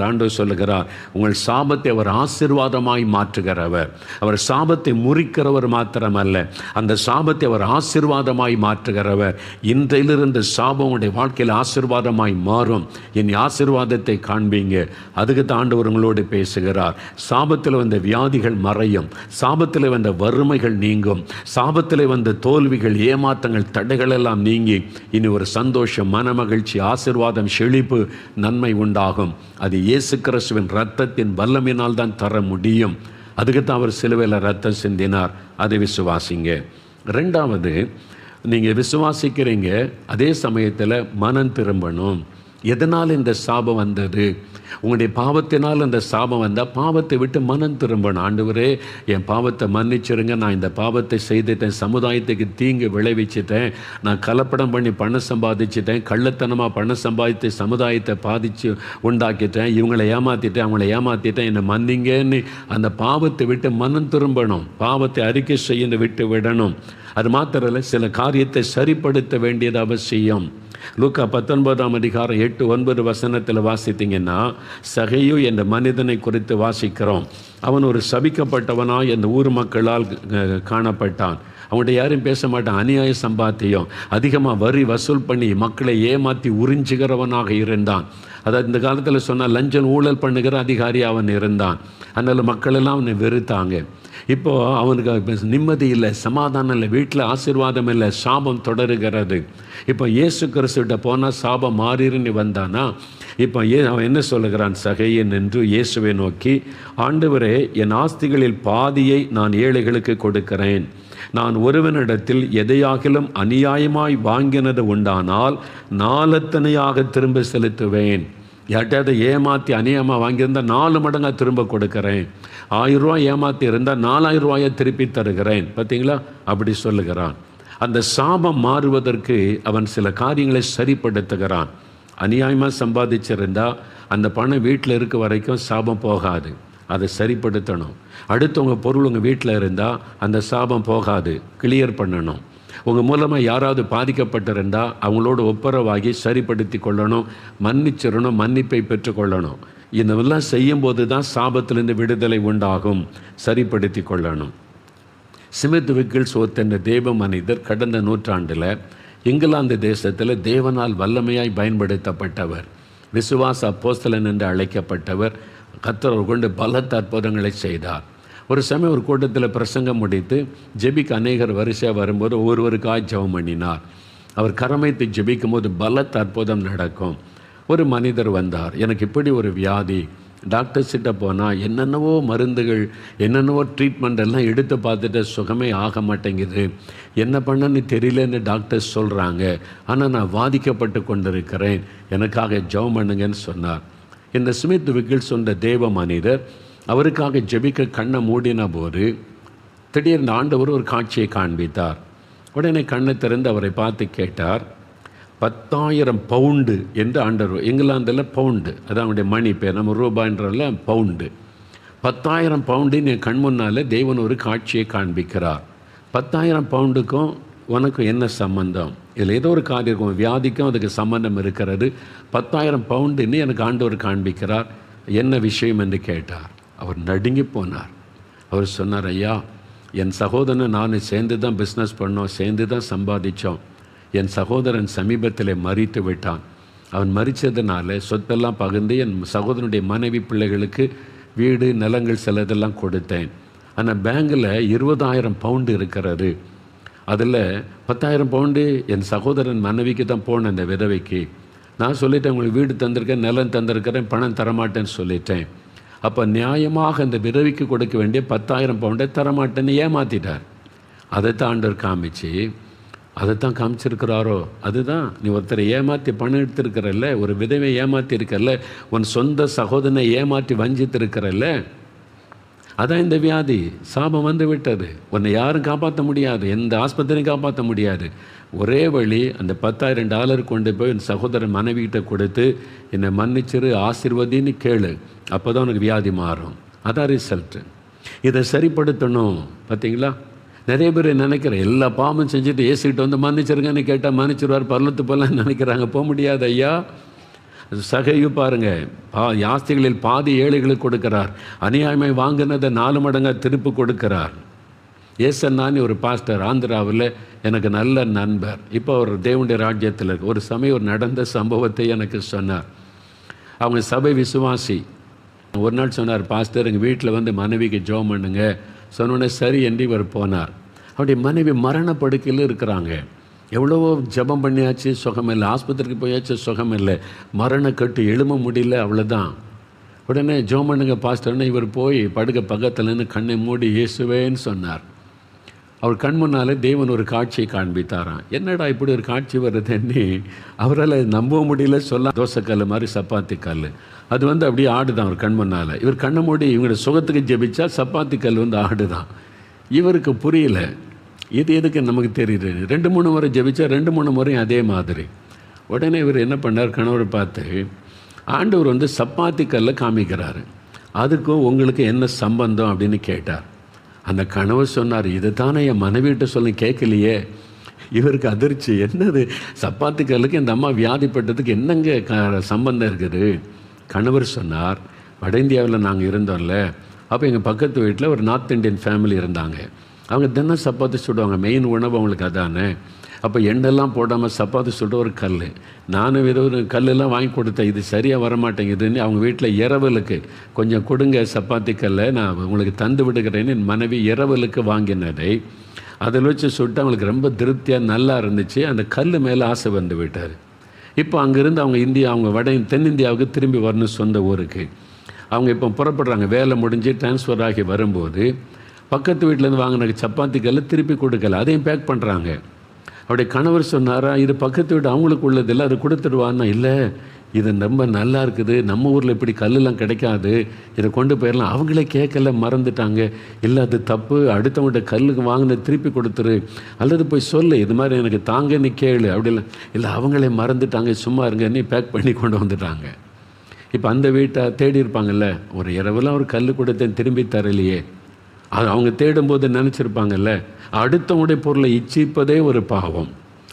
ஆண்டவர் சொல்லுகிறார், உங்கள் சாபத்தை அவர் ஆசீர்வாதமாய் மாற்றுகிறவர். அவர் சாபத்தை முறிக்கிறவர் மாத்திரமல்ல, அந்த சாபத்தை அவர் ஆசீர்வாதமாய் மாற்றுகிறவர். இன்றையிலிருந்து சாபம் உங்களுடைய வாழ்க்கையில் ஆசீர்வாதமாய் மாறும். என் ஆசீர்வாதத்தை காண்பீங்க. அதுக்கு தான் ஆண்டவர் உங்களோடு பேசுகிறார். சாபத்தில் வந்த வியாதிகள் மறையும், சாபத்தில் வந்த வறுமைகள் நீங்கும், சாபத்தில் வந்த தோல்விகள், ஏமாற்றங்கள், தடைகள் எல்லாம் நீங்கி இனி ஒரு சந்தோஷம், மனமகிழ்ச்சி, ஆசீர்வாதம், செழிப்பு, நன்மை உண்டாகும். அது இயேசு கிறிஸ்துவின் இரத்தத்தின் வல்லமையினால் தான் தர முடியும். அதுக்கு தான் அவர் சிலுவையில் இரத்தம் சிந்தினார். அதை விசுவாசிங்க. ரெண்டாவது, நீங்கள் விசுவாசிக்கிறீங்க, அதே சமயத்தில் மனம் திரும்பணும். எதனால் இந்த சாபம் வந்தது? உங்களுடைய பாவத்தினால் அந்த சாபம் வந்தால் பாவத்தை விட்டு மனம் திரும்பணும். ஆண்டவரே, என் பாவத்தை மன்னிச்சிருங்க, நான் இந்த பாவத்தை செய்துட்டேன், சமுதாயத்துக்கு தீங்கு விளைவிச்சிட்டேன், நான் கலப்படம் பண்ணி பணம் சம்பாதிச்சிட்டேன், கள்ளத்தனமாக பணம் சம்பாதித்து சமுதாயத்தை பாதித்து உண்டாக்கிட்டேன், இவங்களை ஏமாற்றிட்டேன், அவங்கள ஏமாற்றிட்டேன், என்னை மன்னிங்கன்னு அந்த பாவத்தை விட்டு மனம் திரும்பணும். பாவத்தை அறிக்கை செய்ய விட்டு விடணும். அது மாத்திரல்ல, சில காரியத்தை சரிப்படுத்த வேண்டியது அவசியம். லூக்கா 19ஆம் அதிகாரம் 8-9 வசனத்தில் வாசித்தீங்கன்னா, சகையு என்ற மனிதனை குறித்து வாசிக்கிறோம். அவன் ஒரு சபிக்கப்பட்டவனாய் அந்த ஊர் மக்களால் காணப்பட்டான். அவன்கிட்ட யாரும் பேச மாட்டான். அநியாய சம்பாத்தியம், அதிகமாக வரி வசூல் பண்ணி மக்களை ஏமாற்றி உறிஞ்சுகிறவனாக இருந்தான். அதாவது இந்த காலத்தில் சொன்னால் லஞ்சம் ஊழல் பண்ணுகிற அதிகாரி அவன் இருந்தான். அதனால் மக்கள் எல்லாம் அவனை வெறுத்தாங்க. இப்போது அவனுக்கு நிம்மதி இல்லை, சமாதானம் இல்லை, வீட்டில் ஆசீர்வாதம் இல்லை, சாபம் தொடருகிறது. இப்போ இயேசு கிறிஸ்துவிட்ட போனால் சாபம் மாறின்னு வந்தானா, இப்போ அவன் என்ன சொல்லுகிறான்? சகையன் என்று இயேசுவை நோக்கி, ஆண்டவரே, என் ஆஸ்திகளில் பாதியை நான் ஏழைகளுக்கு கொடுக்கிறேன். நான் ஒருவனிடத்தில் எதையாகிலும் அநியாயமாய் வாங்கினது உண்டானால் நாலத்தனையாக திரும்ப செலுத்துவேன். யார்கிட்டையாவது ஏமாற்றி அநியாயமாக வாங்கியிருந்தால் 4 மடங்காக திரும்ப கொடுக்கிறேன். 1000 ரூபாய் ஏமாற்றி இருந்தால் 4000 ரூபாயை திருப்பி தருகிறேன். பார்த்தீங்களா? அப்படி சொல்லுகிறான். அந்த சாபம் மாறுவதற்கு அவன் சில காரியங்களை சரிப்படுத்துகிறான். அநியாயமாக சம்பாதிச்சிருந்தால் அந்த பணம் வீட்டில் இருக்க வரைக்கும் சாபம் போகாது, அதை சரிப்படுத்தணும். அடுத்தவங்க பொருள் உங்கள் வீட்டில் இருந்தால் அந்த சாபம் போகாது, கிளியர் பண்ணணும். உங்கள் மூலமாக யாராவது பாதிக்கப்பட்டிருந்தால் அவங்களோட ஒப்புரவாகி சரிப்படுத்தி கொள்ளணும், மன்னிச்சிடணும், மன்னிப்பை பெற்றுக்கொள்ளணும். இதெல்லாம் செய்யும்போது தான் சாபத்திலிருந்து விடுதலை உண்டாகும். சரிப்படுத்தி கொள்ளணும். ஸ்மித் விக்கில்ஸ்வொர்த் என்ற தேவ மனிதர் கடந்த நூற்றாண்டில் இங்கிலாந்து தேசத்தில் தேவனால் வல்லமையாய் பயன்படுத்தப்பட்டவர். விசுவாச அப்போஸ்தலன் என்று அழைக்கப்பட்டவர். கர்த்தர் கொண்டு பலத்த அற்புதங்களை செய்தார். ஒரு சமயம் ஒரு கூட்டத்தில் பிரசங்கம் முடித்து ஜெபிக்க அநேகர் வரிசையாக வரும்போது ஒவ்வொருவருக்காக ஜெபம் பண்ணினார். அவர் கரமைத்து ஜெபிக்கும் போது பலத்த அற்புதம் நடக்கும். ஒரு மனிதர் வந்தார், எனக்கு இப்படி ஒரு வியாதி, டாக்டர்ஸ்கிட்ட போனால் என்னென்னவோ மருந்துகள், என்னென்னவோ ட்ரீட்மெண்ட் எல்லாம் எடுத்து பார்த்துட்டு சுகமே ஆக மாட்டேங்குது, என்ன பண்ணன்னு தெரியலன்னு டாக்டர்ஸ் சொல்கிறாங்க, ஆனால் நான் பாதிக்கப்பட்டு கொண்டிருக்கிறேன், எனக்காக ஜெபம் பண்ணுங்கன்னு சொன்னார். இந்த ஸ்மித் விக்கில்ஸ் சொன்ன தேவ மனிதர் அவருக்காக ஜெபிக்க கண்ணை மூடின போது திடீர்னு ஆண்டவர் ஒரு காட்சியை காண்பித்தார். உடனே கண்ணை திறந்து அவரை பார்த்து கேட்டார், 10,000 பவுண்டு என்று ஆண்டவர், இங்கிலாந்தில் பவுண்டு, அதான் அவனுடைய மணி பேர், நம்ம ரூபாய்ன்றல பவுண்டு, 10,000 பவுண்டுன்னு என் கண் முன்னால் தேவன் ஒரு காட்சியை காண்பிக்கிறார். 10,000 பவுண்டுக்கும் உனக்கு என்ன சம்பந்தம்? இதில் ஏதோ ஒரு காரியம் இருக்கும், வியாதிக்கும் அதுக்கு சம்பந்தம் இருக்கிறது. 10,000 பவுண்டுன்னு எனக்கு ஆண்டவர் காண்பிக்கிறார், என்ன விஷயம் என்று கேட்டார். அவர் நடுங்கி போனார். அவர் சொன்னார், ஐயா, என் சகோதரனை நான் சேர்ந்து தான் பிஸ்னஸ் பண்ணோம், சேர்ந்து தான் சம்பாதிச்சோம். என் சகோதரன் சமீபத்தில் மரித்து விட்டான். அவன் மரித்ததுனால சொத்தெல்லாம் பகிர்ந்து என் சகோதரனுடைய மனைவி பிள்ளைகளுக்கு வீடு நிலங்கள் சிலதெல்லாம் கொடுத்தேன். ஆனால் பேங்கில் 20,000 பவுண்டு இருக்கிறது. அதில் 10,000 பவுண்டு என் சகோதரன் மனைவிக்கு தான் போனேன், அந்த விதவைக்கு. நான் சொல்லிட்டேன், உங்களுக்கு வீடு தந்திருக்கேன், நிலம் தந்திருக்கிறேன், பணம் தரமாட்டேன்னு சொல்லிட்டேன். அப்போ நியாயமாக அந்த விதவைக்கு கொடுக்க வேண்டிய 10,000 பவுண்டை தரமாட்டேன்னு ஏமாற்றிட்டார். அதைத்தான் ஆண்டவர் காமிச்சு, அதைத்தான் காமிச்சிருக்கிறாரோ, அதுதான் நீ ஒருத்தரை ஏமாற்றி பணம் எடுத்திருக்கிறல்ல, ஒரு விதவை ஏமாற்றி இருக்கல, உன் சொந்த சகோதரனை ஏமாற்றி வஞ்சித்திருக்கிறல்ல, அதான் இந்த வியாதி. சாபம் வந்து விட்டது. உன்னை யாரும் காப்பாற்ற முடியாது, எந்த ஆஸ்பத்திரியும் காப்பாற்ற முடியாது. ஒரே வழி, அந்த $10,000 கொண்டு போய் என் சகோதரன் மனைவிகிட்ட கொடுத்து என்னை மன்னிச்சிரு, ஆசீர்வதின்னு கேளு, அப்போ தான் உனக்கு வியாதி மாறும். அதான் ரிசல்ட்டு. இதை சரிப்படுத்தணும். பார்த்தீங்களா? நிறைய பேர் நினைக்கிற எல்லா பாவமும் செஞ்சுட்டு ஏசிக்கிட்டு வந்து மன்னிச்சிருங்கன்னு கேட்டால் மன்னிச்சிருவார், பரலத்து போகலான்னு நினைக்கிறாங்க. போக முடியாது ஐயா. சகையு பாருங்கள், ஆஸ்திகளில் பாதி ஏழைகளுக்கு கொடுக்கிறார், அநியாயமாய் வாங்கினதை 4 மடங்காக திருப்பி கொடுக்கிறார். ஏசன்னானி ஒரு பாஸ்டர் ஆந்திராவில் எனக்கு நல்ல நண்பர், இப்போ அவர் தேவனுடைய ராஜ்யத்தில் இருக்கு. ஒரு சமயம் ஒரு நடந்த சம்பவத்தை எனக்கு சொன்னார். அவங்க சபை விசுவாசி. ஒரு நாள் சொன்னார், பாஸ்டர் எங்கள் வீட்டில் வந்து மனைவிக்கு ஜெபம் பண்ணுங்க சொன்னோன்னே சரி என்று இவர் போனார். அவருடைய மனைவி மரணப்படுக்கையில் இருக்கிறாங்க. எவ்வளவோ ஜெபம் பண்ணியாச்சு, சுகம் இல்லை. ஆஸ்பத்திரிக்கு போயாச்சு, சுகம் இல்லை. மரணக்கட்டு, எழும முடியல, அவ்வளோதான். உடனே ஜெபம் பண்ணுங்க பாஸ்டர்னு இவர் போய் படுக்க பக்கத்துலன்னு கண்ணை மூடி இயேசுவேன்னு சொன்னார். அவர் கண் முன்னாலே தேவன் ஒரு காட்சியை காண்பித்தாராம். என்னடா இப்படி ஒரு காட்சி வருதுன்னு அவரால் நம்ப முடியல. சொல்ல தோசைக்கல் மாதிரி சப்பாத்தி கல் அது அப்படியே ஆடுதான் அவர் கண் முன்னால். இவர் கண்ணை மூடி இவங்களோட சுகத்துக்கு ஜெபிச்சா சப்பாத்தி கல் ஆடுதான். இவருக்கு புரியல, இது எதுக்கு நமக்கு தெரியுது. 2-3 முறை ஜெபிச்சா 2-3 முறையும் அதே மாதிரி. உடனே இவர் என்ன பண்ணார், கணவரை பார்த்து ஆண்டவர் சப்பாத்தி கல்லை காமிக்கிறாரு, அதுக்கும் உங்களுக்கு என்ன சம்பந்தம் அப்படின்னு கேட்டார். அந்த கணவர் சொன்னார், இது தானே என் மனைவிட்ட சொல்லி கேட்கலையே. இவருக்கு அதிர்ச்சி, என்னது சப்பாத்தி கல்லுக்கு இந்த அம்மா வியாதிப்பட்டதுக்கு என்னங்க சம்பந்தம் இருக்குது. கணவர் சொன்னார், வட இந்தியாவில் நாங்கள் இருந்தோம்ல, அப்போ எங்கள் பக்கத்து வீட்டில் ஒரு நார்த் இந்தியன் ஃபேமிலி இருந்தாங்க. அவங்க தினம் சப்பாத்தி சுடுவாங்க, மெயின் உணவு அவங்களுக்கு அதானே. அப்போ எண்ணெல்லாம் போடாமல் சப்பாத்தி சுட ஒரு கல், நானும் ஏதோ ஒரு கல்லெல்லாம் வாங்கி கொடுத்தேன், இது சரியாக வரமாட்டேங்குதுன்னு அவங்க வீட்டில் இரவலுக்கு கொஞ்சம் கொடுங்க சப்பாத்தி கல்லை, நான் உங்களுக்கு தந்து விடுகிறேன்னு என் மனைவி இரவலுக்கு வாங்கினதை அதில் வச்சு சுட்டு அவங்களுக்கு ரொம்ப திருப்தியாக நல்லா இருந்துச்சு. அந்த கல் மேலே ஆசை வந்து விட்டார். இப்போ அங்கேருந்து அவங்க தென்னிந்தியாவுக்கு திரும்பி வரணும் சொந்த ஊருக்கு. அவங்க இப்போ புறப்படுறாங்க, வேலை முடிஞ்சு டிரான்ஸ்ஃபர் ஆகி வரும்போது பக்கத்து வீட்டிலேருந்து வாங்கின சப்பாத்தி கல்லை திருப்பி கொடுக்கல, அதையும் பேக் பண்ணுறாங்க. அவருடைய கணவர் சொன்னாரா, இது பக்கத்து வீடு அவங்களுக்கு உள்ளதில்லை, அது கொடுத்துடுவான்னா. இல்லை, இது ரொம்ப நல்லா இருக்குது, நம்ம ஊரில் இப்படி கல்லெலாம் கிடைக்காது, இதை கொண்டு போயிடலாம். அவங்களே கேட்கல, மறந்துட்டாங்க. இல்லை அது தப்பு, அடுத்தவங்கள்ட்ட கல்லுக்கு வாங்கின திருப்பி கொடுத்துரு, அல்லது போய் சொல்லு இது மாதிரி எனக்கு தாங்கன்னு கேளு. அப்படிலாம் இல்லை, அவங்களே மறந்துட்டாங்க, சும்மா இருங்கன்னு பேக் பண்ணி கொண்டு வந்துட்டாங்க. இப்போ அந்த வீட்டை தேடி இருப்பாங்கல்ல, ஒரு இரவுலாம் ஒரு கல் கொடுத்தேன் திரும்பி தரலையே, அது அவங்க தேடும்போது நினச்சிருப்பாங்கல்ல, அடுத்தவங்களுடைய பொருளை இச்சிப்பதே ஒரு பாவம்,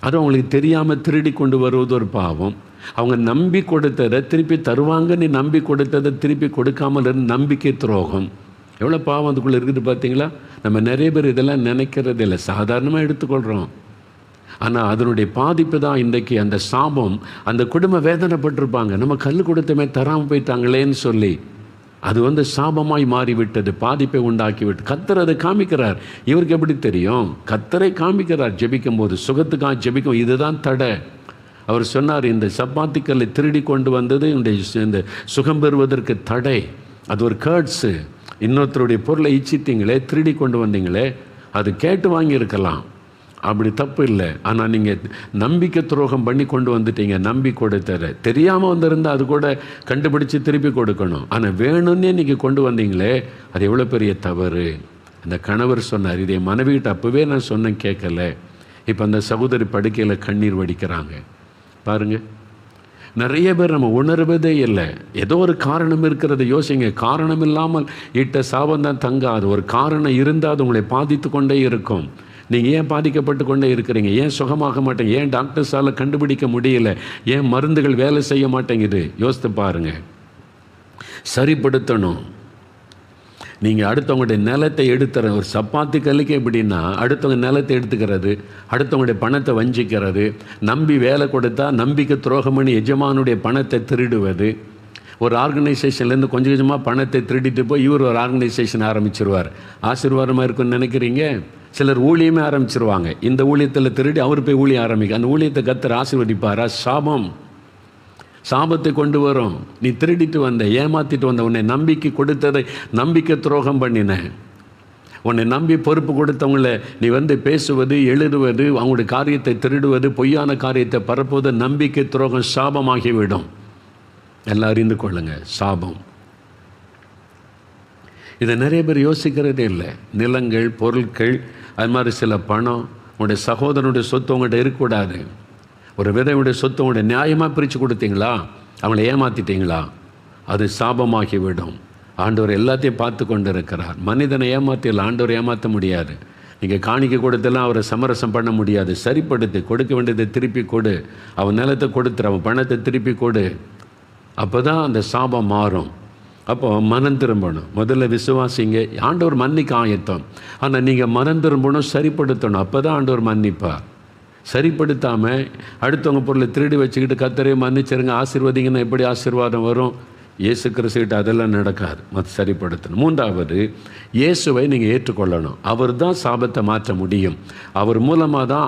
அது அவங்களுக்கு தெரியாமல் திருடி கொண்டு வருவது ஒரு பாவம். அவங்க நம்பி கொடுத்ததை திருப்பி தருவாங்கன்னு நம்பி கொடுத்ததை திருப்பி கொடுக்காமல் இருந்து நம்பிக்கை துரோகம். எவ்வளோ பாவம் அதுக்குள்ளே இருக்குது பார்த்தீங்களா. நம்ம நிறைய பேர் இதெல்லாம் நினைக்கிறது இல்லை, சாதாரணமாக எடுத்துக்கொள்கிறோம். ஆனால் அதனுடைய பாதிப்பு தான் இன்றைக்கி அந்த சாபம். அந்த குடும்பம் வேதனைப்பட்டிருப்பாங்க, நம்ம கல் கொடுத்தமே தராமல் போயிட்டாங்களேன்னு சொல்லி. அது சாபமாய் மாறிவிட்டது, பாதிப்பை உண்டாக்கிவிட்டு. கர்த்தர் அதை காமிக்கிறார். இவருக்கு எப்படி தெரியும்? கர்த்தரை காமிக்கிறார். ஜெபிக்கும் போது சுகத்துக்காக ஜெபிக்கும், இதுதான் தடை. அவர் சொன்னார், இந்த சப்பாத்தி கல்லை திருடி கொண்டு வந்தது இந்த சுகம் பெறுவதற்கு தடை. அது ஒரு கேர்ட்ஸு. இன்னொருத்தருடைய பொருளை இச்சித்தீங்களே, திருடி கொண்டு வந்தீங்களே, அது கேட்டு வாங்கியிருக்கலாம், அப்படி தப்பு இல்லை. ஆனால் நீங்கள் நம்பிக்கை துரோகம் பண்ணி கொண்டு வந்துட்டீங்க. நம்பி கொடுத்ததை தெரியாமல் வந்திருந்தால் அது கூட கண்டுபிடிச்சி திருப்பி கொடுக்கணும். ஆனால் வேணும்னே நீங்கள் கொண்டு வந்தீங்களே, அது எவ்வளோ பெரிய தவறு. அந்த கணவர் சொன்னார், இதை மனைவிகிட்ட அப்போவே நான் சொன்னேன், கேட்கல. இப்போ அந்த சகோதரி படுக்கையில் கண்ணீர் வடிக்கிறாங்க பாருங்கள். நிறைய பேர் நம்ம உணர்வதே இல்லை. ஏதோ ஒரு காரணம் இருக்கிறத யோசிங்க. காரணம் இல்லாமல் இட்ட சாபம் தான் தங்காது. ஒரு காரணம் இருந்தால் அது உங்களை பாதித்து கொண்டே இருக்கும். நீங்கள் ஏன் பாதிக்கப்பட்டு கொண்டே இருக்கிறீங்க? ஏன் சுகமாக மாட்டேங்க? ஏன் டாக்டர்ஸால் கண்டுபிடிக்க முடியல? ஏன் மருந்துகள் வேலை செய்ய மாட்டேங்குது? யோசித்து பாருங்கள். சரிப்படுத்தணும். நீங்கள் அடுத்தவங்களுடைய நிலத்தை எடுத்துற ஒரு சப்பாத்தி கல்லுக்கு எப்படின்னா, அடுத்தவங்க நிலத்தை எடுத்துக்கிறது, அடுத்தவங்களுடைய பணத்தை வஞ்சிக்கிறது, நம்பி வேலை கொடுத்தா நம்பிக்கை துரோகம் பண்ணி எஜமானுடைய பணத்தை திருடுவது. ஒரு ஆர்கனைசேஷன்லேருந்து கொஞ்சம் கொஞ்சமாக பணத்தை திருடிட்டு போய் இவர் ஒரு ஆர்கனைசேஷன் ஆரம்பிச்சிருவார். ஆசீர்வாதமாக இருக்குன்னு நினைக்கிறீங்க? சிலர் ஊழியமே ஆரம்பிச்சிருவாங்க. இந்த ஊழியத்தில் திருடி அவர் போய் ஊழியம் ஆரம்பிக்க, அந்த ஊழியத்தை கர்த்தர் ஆசீர்வதிப்பாரா? சாபம். சாபத்தை கொண்டு வரும். நீ திருடிட்டு வந்த, ஏமாற்றிட்டு வந்த, உன்னை நம்பிக்கை கொடுத்ததை நம்பிக்கை துரோகம் பண்ணின, உன்னை நம்பி பொறுப்பு கொடுத்தவங்கள நீ பேசுவது, எழுதுவது, அவங்களுடைய காரியத்தை திருடுவது, பொய்யான காரியத்தை பரப்புவது நம்பிக்கை துரோகம், சாபமாகிவிடும். எல்லாம் அறிந்து கொள்ளுங்க, சாபம். இதை நிறைய பேர் யோசிக்கிறதே இல்லை. நிலங்கள், பொருட்கள், அது மாதிரி சில பணம், உங்களுடைய சகோதரனுடைய சொத்து உங்கள்கிட்ட இருக்கக்கூடாது. ஒரு விதையுடைய சொத்து உங்களுடைய நியாயமாக பிரித்து கொடுத்தீங்களா, அவங்கள ஏமாற்றிட்டீங்களா, அது சாபமாகிவிடும். ஆண்டவர் எல்லாத்தையும் பார்த்து கொண்டு இருக்கிறார். மனிதனை ஏமாற்றல, ஆண்டவர் ஏமாற்ற முடியாது. நீங்கள் காணிக்க கொடுத்தெல்லாம் அவரை சமரசம் பண்ண முடியாது. சரிப்படுத்தி கொடுக்க வேண்டியதை திருப்பி கொடு, அவன் நிலத்தை கொடுத்துரு, அவன் பணத்தை திருப்பி கொடு. அப்போ தான் அந்த சாபம் மாறும். அப்போது மனம் திரும்பணும். முதல்ல விசுவாசிங்க, ஆண்டவர் மன்னிக்க ஆயத்தம். ஆனால் நீங்கள் மனம் திரும்பணும், சரிப்படுத்தணும். அப்போ தான் ஆண்டவர் மன்னிப்பார். சரிப்படுத்தாமல் அடுத்தவங்க பொருளை திருடி வச்சுக்கிட்டு கர்த்தரே மன்னிச்சிருங்க ஆசீர்வதிங்கன்னா எப்படி ஆசீர்வாதம் வரும்? இயேசு கிறிஸ்துகிட்ட அதெல்லாம் நடக்காது. சரிப்படுத்தணும். மூன்றாவது, இயேசுவை நீங்கள் ஏற்றுக்கொள்ளணும். அவர் தான் சாபத்தை மாற்ற முடியும். அவர் மூலமாக தான்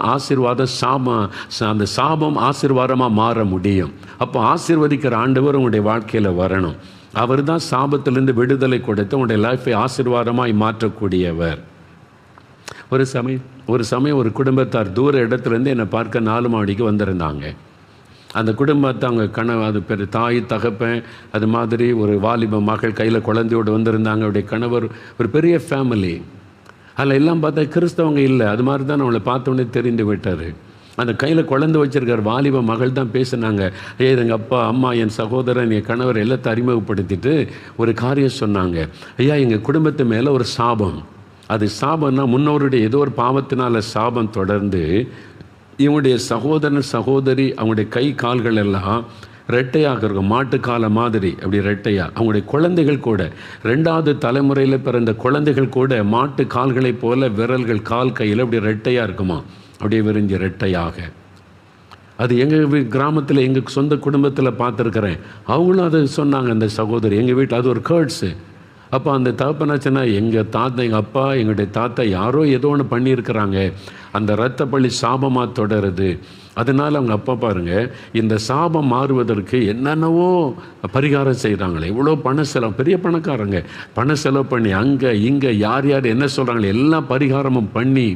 அந்த சாபம் ஆசீர்வாதமாக மாற முடியும். அப்போ ஆசீர்வதிக்கிற ஆண்டவர் உங்களுடைய வாழ்க்கையில் வரணும். அவர் தான் சாபத்திலிருந்து விடுதலை கொடுத்து உங்களுடைய லைஃப்பை ஆசீர்வாதமாய் மாற்றக்கூடியவர். ஒரு சமயம் ஒரு குடும்பத்தார் தூர இடத்துலேருந்து என்னை பார்க்க 4 மாடிக்கு வந்திருந்தாங்க. அந்த குடும்பத்தை அவங்க அது பெரிய தாய் தகப்பன், அது மாதிரி ஒரு வாலிப மகள் கையில் குழந்தையோடு வந்திருந்தாங்க. அவருடைய கணவர், ஒரு பெரிய ஃபேமிலி. அதில் எல்லாம் பார்த்தா கிறிஸ்தவங்க இல்லை. அது மாதிரி தான் அவளை பார்த்தோன்னே தெரிந்து விட்டார். அந்த கையில் குழந்தை வச்சுருக்கார் வாலிப மகள் தான் பேசுனாங்க. எங்கள் அப்பா அம்மா என் சகோதரன் என் கணவர் எல்லாத்தையும் அறிமுகப்படுத்திட்டு ஒரு காரியம் சொன்னாங்க. ஐயா, எங்கள் குடும்பத்து மேலே ஒரு சாபம். அது சாபம்னா முன்னோருடைய ஏதோ ஒரு பாவத்தினால சாபம் தொடர்ந்து இவங்களுடைய சகோதரன் சகோதரி அவங்களுடைய கை கால்கள் எல்லாம் ரெட்டையாக இருக்கும், மாட்டுக்கால மாதிரி அப்படி ரெட்டையாக. அவங்களுடைய குழந்தைகள் கூட 2வது தலைமுறையில் பிறந்த குழந்தைகள் கூட மாட்டு கால்களைப் போல விரல்கள் கால் கையில் அப்படி ரெட்டையாக இருக்குமா, அப்படியே விரிஞ்சு ரெட்டையாக. அது எங்கள் கிராமத்தில் எங்கள் சொந்த குடும்பத்தில் பார்த்துருக்குறேன். அவங்களும் அதை சொன்னாங்க. அந்த சகோதரி எங்கள் வீட்டில் அது ஒரு கேர்ட்ஸு. அப்போ அந்த தகப்பனாச்சுன்னா எங்கள் தாத்தா, எங்கள் அப்பா, எங்களுடைய தாத்தா யாரோ ஏதோ ஒன்று பண்ணியிருக்கிறாங்க, அந்த இரத்த பழி சாபமாக தொடருது. அதனால் அவங்க அப்பா பாருங்கள், இந்த சாபம் மாறுவதற்கு என்னென்னவோ பரிகாரம் செய்கிறாங்களே, எவ்வளோ பண செலவு, பெரிய பணக்காரங்க பண செலவு பண்ணி அங்கே இங்கே யார் யார் என்ன சொல்கிறாங்களே எல்லா பரிகாரமும் பண்ணி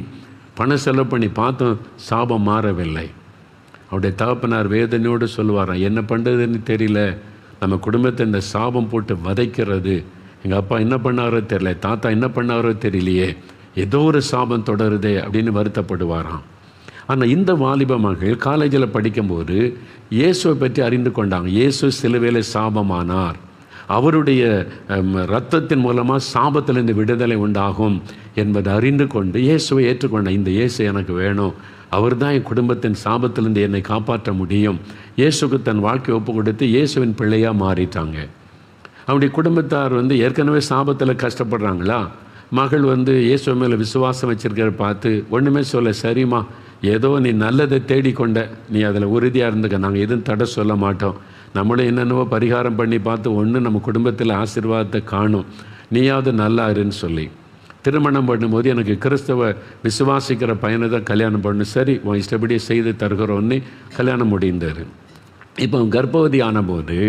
பண செலவு பண்ணி பார்த்தோம், சாபம் மாறவில்லை. அவருடைய தகப்பனார் வேதனையோடு சொல்லுவாராம், என்ன பண்ணுறதுன்னு தெரியல, நம்ம குடும்பத்தை இந்த சாபம் போட்டு வதைக்கிறது. எங்கள் அப்பா என்ன பண்ணாரோ தெரியல, தாத்தா என்ன பண்ணாரோ தெரியலையே, ஏதோ ஒரு சாபம் தொடருதே அப்படின்னு வருத்தப்படுவாராம். ஆனால் இந்த வாலிப மகள் காலேஜில் படிக்கும்போது இயேசுவை பற்றி அறிந்து கொண்டாங்க. இயேசு சிலுவையிலே சாபமானார், அவருடைய இரத்தத்தின் மூலமாக சாபத்திலிருந்து விடுதலை உண்டாகும் என்பதை அறிந்து கொண்டு இயேசுவை ஏற்றுக்கொண்டேன். இந்த இயேசு எனக்கு வேணும், அவர் தான் என் குடும்பத்தின் சாபத்திலிருந்து என்னை காப்பாற்ற முடியும். இயேசுக்கு தன் வாழ்க்கையை ஒப்பு கொடுத்து இயேசுவின் பிள்ளையாக மாறிட்டாங்க. அவருடைய குடும்பத்தார் ஏற்கனவே சாபத்தில் கஷ்டப்படுறாங்களா, மகள் இயேசு மேலே விசுவாசம் வச்சிருக்கிற பார்த்து ஒன்றுமே சொல்ல, சரிம்மா ஏதோ நீ நல்லதை தேடிக்கொண்ட, நீ அதில் உறுதியாக இருந்துக்க, நாங்கள் எதுவும் தடை சொல்ல மாட்டோம், நம்மளும் என்னென்னவோ பரிகாரம் பண்ணி பார்த்து ஒன்று நம்ம குடும்பத்தில் ஆசீர்வாதத்தை காணும், நீயாவது நல்லா இருன்னு சொல்லி திருமணம் பண்ணும்போது எனக்கு கிறிஸ்தவ விசுவாசிக்கிற பையனை தான் கல்யாணம் பண்ணணும், சரி உன் இஷ்டப்படியே செய்து தருகிறோன்னு கல்யாணம் முடிந்தார். இப்போ கர்ப்பவதி ஆனபோது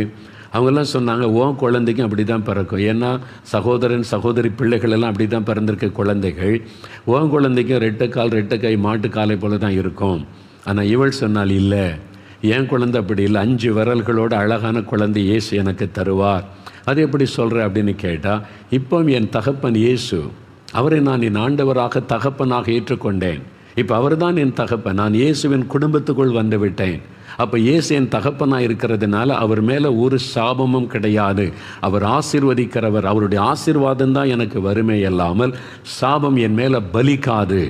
அவங்கெல்லாம் சொன்னாங்க, உன் குழந்தைக்கும் அப்படி தான் பிறக்கும், ஏன்னா சகோதரன் சகோதரி பிள்ளைகள் எல்லாம் அப்படி தான் பிறந்திருக்க குழந்தைகள், உன் குழந்தைக்கும் ரெட்டைக்கால் ரெட்டைக்கை மாட்டுக்காலை போல தான் இருக்கும். ஆனால் இவள் சொன்னால் இல்லை, என் குழந்தை அப்படி இல்லை, 5 விரல்களோட அழகான குழந்தை இயேசு எனக்கு தருவார். அது எப்படி சொல்கிற அப்படின்னு கேட்டால், இப்போ என் தகப்பன் இயேசு, அவரை நான் என் ஆண்டவராக தகப்பனாக ஏற்றுக்கொண்டேன். இப்போ அவர் தான் என் தகப்பன், நான் இயேசுவின் குடும்பத்துக்குள் வந்து விட்டேன். அப்போ இயேசு என் தகப்பனாக இருக்கிறதுனால அவர் மேலே ஒரு சாபமும் கிடையாது, அவர் ஆசீர்வதிக்கிறவர், அவருடைய ஆசீர்வாதம் தான் எனக்கு வறுமை இல்லாமல் சாபம் என் மேலே பலிக்காது.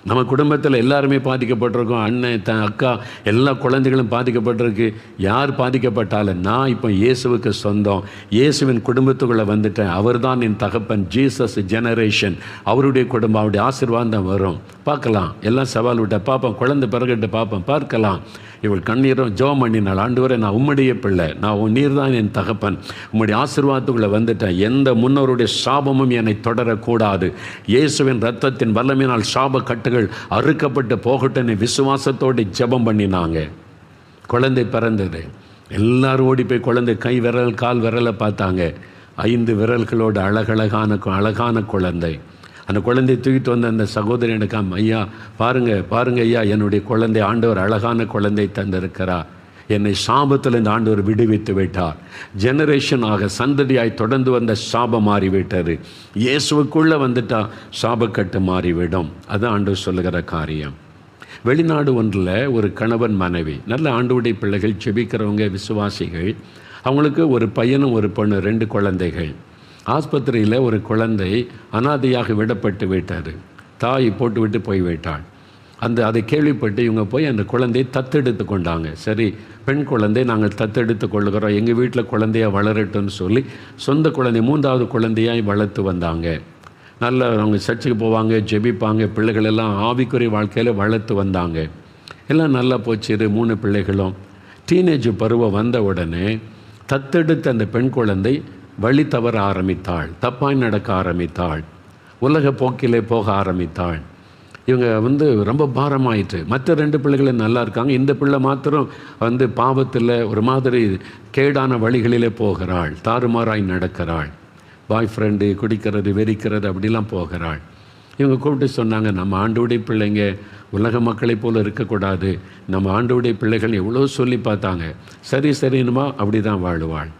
நம்ம குடும்பத்தில் எல்லாருமே பாதிக்கப்பட்டிருக்கோம், அண்ணன் அக்கா எல்லா குழந்தைகளும் பாதிக்கப்பட்டிருக்கு. யார் பாதிக்கப்பட்டாலும் நான் இப்போ இயேசுவுக்கு சொந்தம், இயேசுவின் குடும்பத்துக்குள்ளே வந்துட்டேன், அவர் தான் என் தகப்பன், ஜீசஸ் ஜெனரேஷன், அவருடைய குடும்பம், அவருடைய ஆசீர்வாதம் தான் வரும். பார்க்கலாம், எல்லாம் சவால் விட்ட பார்ப்போம், குழந்தை பிறகுட்டு பார்ப்போம், பார்க்கலாம். இவள் கண்ணீரும் ஜெபம் பண்ணினாள், ஆண்டவரே நான் உம்முடைய பிள்ளை, நான் நீர் தான் என் தகப்பன், உம்முடைய ஆசீர்வாதத்துக்குள்ளே வந்துட்டேன், எந்த முன்னோருடைய சாபமும் என்னை தொடரக்கூடாது, இயேசுவின் இரத்தத்தின் வல்லமையினால் சாப கட்டுகள் அறுக்கப்பட்டு போகட்டும்னு விசுவாசத்தோடு ஜெபம் பண்ணினாங்க. குழந்தை பிறந்தது. எல்லாரும் ஓடி போய் குழந்தை கை விரல் கால் விரலை பார்த்தாங்க. 5 விரல்களோடு அழகான குழந்தை. அந்த குழந்தையை தூக்கிட்டு வந்த அந்த சகோதரி எனக்கு, ஐயா பாருங்க ஐயா, என்னுடைய குழந்தை ஆண்டவர் அழகான குழந்தை தந்திருக்கிறார், என்னை சாபத்தில் இந்த ஆண்டவர் விடுவித்து விட்டார். ஜெனரேஷனாக சந்ததியாய் தொடர்ந்து வந்த சாபம் மாறிவிட்டது. இயேசுவுக்குள்ளே வந்துட்டா சாபக்கட்டு மாறிவிடும். அது ஆண்டவர் சொல்லுகிற காரியம். வெளிநாடு ஒன்றில் ஒரு கணவன் மனைவி, நல்ல ஆண்டவருடைய பிள்ளைகள், செபிக்கிறவங்க, விசுவாசிகள். அவங்களுக்கு ஒரு பையனும் ஒரு பொண்ணு, 2 குழந்தைகள். ஆஸ்பத்திரியில் ஒரு குழந்தை அனாதையாக விடப்பட்டு விட்டார். தாய் போட்டு விட்டு போய்விட்டாள். அதை கேள்விப்பட்டு இவங்க போய் அந்த குழந்தையை தத்தெடுத்து கொண்டாங்க. சரி, பெண் குழந்தை நாங்கள் தத்தெடுத்து கொள்ளுகிறோம், எங்கள் வீட்டில் குழந்தையாக வளரட்டும்னு சொல்லி சொந்த குழந்தை 3வது குழந்தையாய் வளர்த்து வந்தாங்க. நல்ல அவங்க சர்ச்சுக்கு போவாங்க, ஜெபிப்பாங்க, பிள்ளைகள் எல்லாம் ஆவிக்குரிய வாழ்க்கையில் வளர்த்து வந்தாங்க. எல்லாம் நல்லா போச்சு. 3 பிள்ளைகளும் டீனேஜ் பருவம் வந்த உடனே தத்தெடுத்த அந்த பெண் குழந்தை வழி தவற ஆரம்பித்தாள், தப்பாய் நடக்க ஆரம்பித்தாள், உலக போக்கிலே போக ஆரம்பித்தாள். இவங்க ரொம்ப பாரமாயிற்று. மற்ற 2 பிள்ளைகளும் நல்லா இருக்காங்க, இந்த பிள்ளை மாத்திரம் பாவத்தில் ஒரு மாதிரி கேடான வழிகளிலே போகிறாள், தாறுமாறாய் நடக்கிறாள், பாய் ஃப்ரெண்டு, குடிக்கிறது, வெறிக்கிறது, அப்படிலாம் போகிறாள். இவங்க கூப்பிட்டு சொன்னாங்க, நம்ம ஆண்டவருடைய பிள்ளைங்க உலக மக்களைப் போல் இருக்கக்கூடாது, நம்ம ஆண்டவருடைய பிள்ளைகள் எவ்வளோ சொல்லி பார்த்தாங்க, சரி சரின்னுமா அப்படி தான் வாழுவாள்.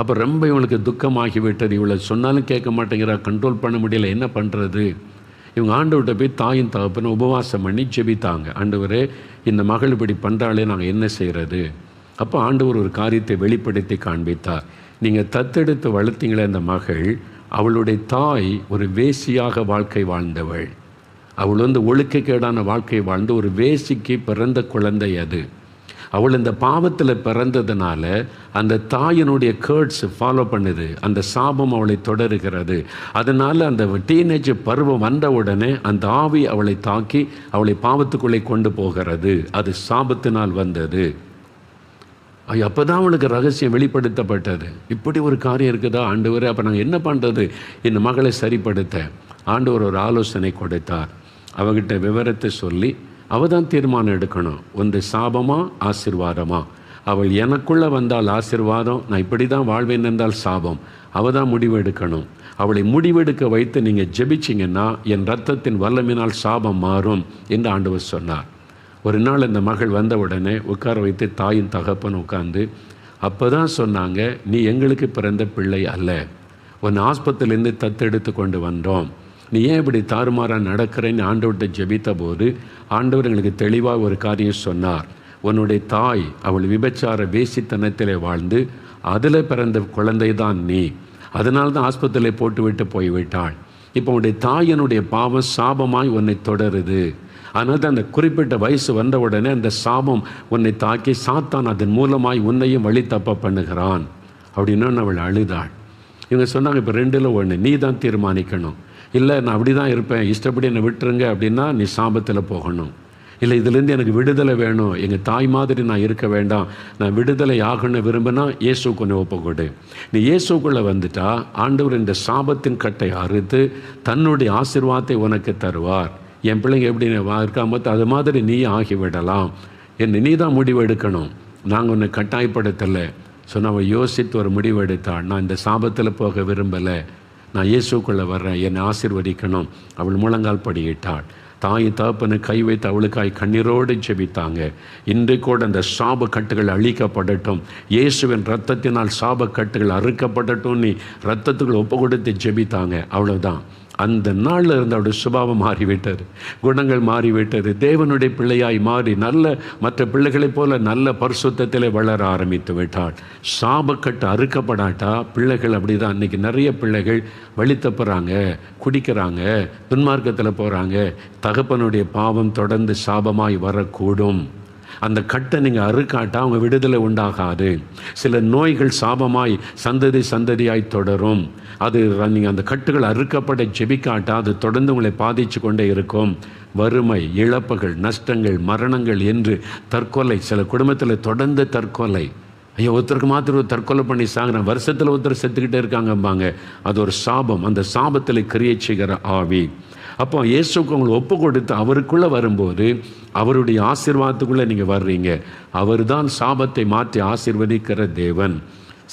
அப்போ ரொம்ப இவங்களுக்கு துக்கமாகி விட்டது. இவளை சொன்னாலும் கேட்க மாட்டேங்கிறா, கண்ட்ரோல் பண்ண முடியல, என்ன பண்ணுறது? இவங்க ஆண்டவர்கிட்ட போய் தாயும் தகப்பனும் உபவாசம் பண்ணி ஜெபித்தாங்க. ஆண்டவரே, இந்த மகள் இப்படி பண்ணுறாளே, நாங்கள் என்ன செய்கிறது? அப்போ ஆண்டவர் ஒரு காரியத்தை வெளிப்படுத்தி காண்பித்தார். நீங்கள் தத்தெடுத்து வளர்த்தீங்களே அந்த மகள், அவளுடைய தாய் ஒரு வேசியாக வாழ்க்கை வாழ்ந்தவள். அவள் ஒழுக்கக்கேடான வாழ்க்கை வாழ்ந்து ஒரு வேசிக்கு பிறந்த குழந்தை அது. அவள் இந்த பாவத்தில் பிறந்ததுனால அந்த தாயினுடைய கேர்ட்ஸ் ஃபாலோ பண்ணுது, அந்த சாபம் அவளை தொடருகிறது. அதனால் அந்த டீனேஜ் பருவம் வந்த உடனே அந்த ஆவி அவளை தாக்கி அவளை பாவத்துக்குள்ளே கொண்டு போகிறது. அது சாபத்தினால் வந்தது. அப்போ தான் அவளுக்கு ரகசியம் வெளிப்படுத்தப்பட்டது. இப்படி ஒரு காரியம் இருக்குதா ஆண்டவரே, அப்போ நாங்கள் என்ன பண்ணுறது? இந்த மகளை சரிப்படுத்த ஆண்டவர் ஒரு ஆலோசனை கொடுத்தார். அவகிட்ட விவரத்தை சொல்லி அவள் தான் தீர்மானம் எடுக்கணும், ஒன்று சாபமா ஆசீர்வாதமா. அவள் எனக்குள்ளே வந்தால் ஆசீர்வாதம், நான் இப்படி தான் வாழ்வேன் என்றால் சாபம். அவள் தான் முடிவு எடுக்கணும். அவளை முடிவெடுக்க வைத்து நீங்கள் ஜெபிச்சிங்கன்னா என் ரத்தத்தின் வல்லமினால் சாபம் மாறும் என்று ஆண்டவர் சொன்னார். ஒரு நாள் இந்த மகள் வந்த உடனே உட்கார வைத்து தாயின் தகப்பன் உட்கார்ந்து அப்போ தான் சொன்னாங்க, நீ எங்களுக்கு பிறந்த பிள்ளை அல்ல, உன் ஆஸ்பத்திரிலேருந்து தத்தெடுத்து கொண்டு வந்தோம், நீ ஏன் இப்படி தாறுமாறாக நடக்கிறேன்னு ஆண்டவர்கிட்ட ஜெபித்த போது ஆண்டவர் எங்களுக்கு தெளிவாக ஒரு காரியம் சொன்னார். உன்னுடைய தாய் அவள் விபச்சார வேசித்தனத்திலே வாழ்ந்து அதில் பிறந்த குழந்தை தான் நீ, அதனால தான் ஆஸ்பத்திரியில் போட்டுவிட்டு போய்விட்டாள். இப்போ உன்னுடைய தாயினுடைய பாவம் சாபமாய் உன்னை தொடருது. அதனால் தான் அந்த குறிப்பிட்ட வயசு வந்த உடனே அந்த சாபம் உன்னை தாக்கி சாத்தான் அதன் மூலமாய் உன்னையும் வழி தப்ப பண்ணுகிறான் அப்படின்னா அவள் அழுதாள். இவங்க சொன்னாங்க, இப்போ 2ல் 1, நீ தான் தீர்மானிக்கணும். இல்லை நான் அப்படி தான் இருப்பேன், இஷ்டப்படி என்னை விட்டுருங்க அப்படின்னா நீ சாபத்தில் போகணும். இல்லை இதுலேருந்து எனக்கு விடுதலை வேணும், எங்கள் தாய் மாதிரி நான் இருக்க வேண்டாம், நான் விடுதலை ஆகணும்னு விரும்பினா இயேசுக்கு ஒன்று ஒப்புக்கொடு. நீ இயேசுக்குள்ளே வந்துட்டா ஆண்டவர் இந்த சாபத்தின் கட்டை அறுத்து தன்னுடைய ஆசீர்வாதத்தை உனக்கு தருவார். என் பிள்ளைங்க எப்படி இருக்காம அது மாதிரி நீ ஆகிவிடலாம். நீ தான் முடிவு எடுக்கணும், நாங்கள் ஒன்று கட்டாயப்படுத்தலை. சொன்ன அவள் யோசித்து ஒரு முடிவு எடுத்தாள். நான் இந்த சாபத்தில் போக விரும்பலை, நான் இயேசுக்குள்ளே வர்றேன், என்னை ஆசீர்வதிக்கணும். அவள் முழங்கால் படியிட்டாள். தாய் தகப்பனு கை வைத்து அவளுக்காய் கண்ணீரோடு ஜெபித்தாங்க. இன்றைக்கூட அந்த சாப கட்டுகள் அழிக்கப்படட்டும், இயேசுவின் இரத்தத்தினால் சாப கட்டுகள் அறுக்கப்படட்டும் நீ இரத்தத்துக்குள் ஒப்பு கொடுத்து ஜெபித்தாங்க. அவ்வளோதான். அந்த நாளில் இருந்து அவருடைய சுபாவம் மாறிவிட்டது, குணங்கள் மாறிவிட்டது. தேவனுடைய பிள்ளையாய் மாறி நல்ல மற்ற பிள்ளைகளைப் போல நல்ல பரிசுத்தத்திலே வளர ஆரம்பித்து விட்டாள். சாபக்கட்டு அறுக்கப்படாட்டா பிள்ளைகள் அப்படி தான். இன்றைக்கி நிறைய பிள்ளைகள் வழி தப்புறாங்க, குடிக்கிறாங்க, துன்மார்க்கத்தில் போகிறாங்க. தகப்பனுடைய பாவம் தொடர்ந்து சாபமாய் வரக்கூடும். அந்த கட்டை நீங்கள் அறுக்காட்டா அவங்க விடுதலை உண்டாகாது. சில நோய்கள் சாபமாய் சந்ததி சந்ததியாய் தொடரும். அது நீங்கள் அந்த கட்டுகள் அறுக்கப்பட ஜெபிக்காட்டா அது தொடர்ந்து உங்களை பாதித்து கொண்டே இருக்கும். வறுமை, இழப்புகள், நஷ்டங்கள், மரணங்கள் என்று தற்கொலை, சில குடும்பத்தில் தொடர்ந்து தற்கொலை. ஐயோ ஒருத்தருக்கு மாத்திரம் தற்கொலை பண்ணி சாகுறேன், வருஷத்தில் ஒருத்தர் செத்துக்கிட்டே இருக்காங்கம்பாங்க. அது ஒரு சாபம். அந்த சாபத்தில் கிரியை செய்கிற ஆவி. அப்போ இயேசுக்கு உங்களை ஒப்பு கொடுத்து அவருக்குள்ளே வரும்போது அவருடைய ஆசீர்வாதத்துக்குள்ளே நீங்கள் வர்றீங்க. அவர் தான் சாபத்தை மாற்றி ஆசீர்வதிக்கிற தேவன்.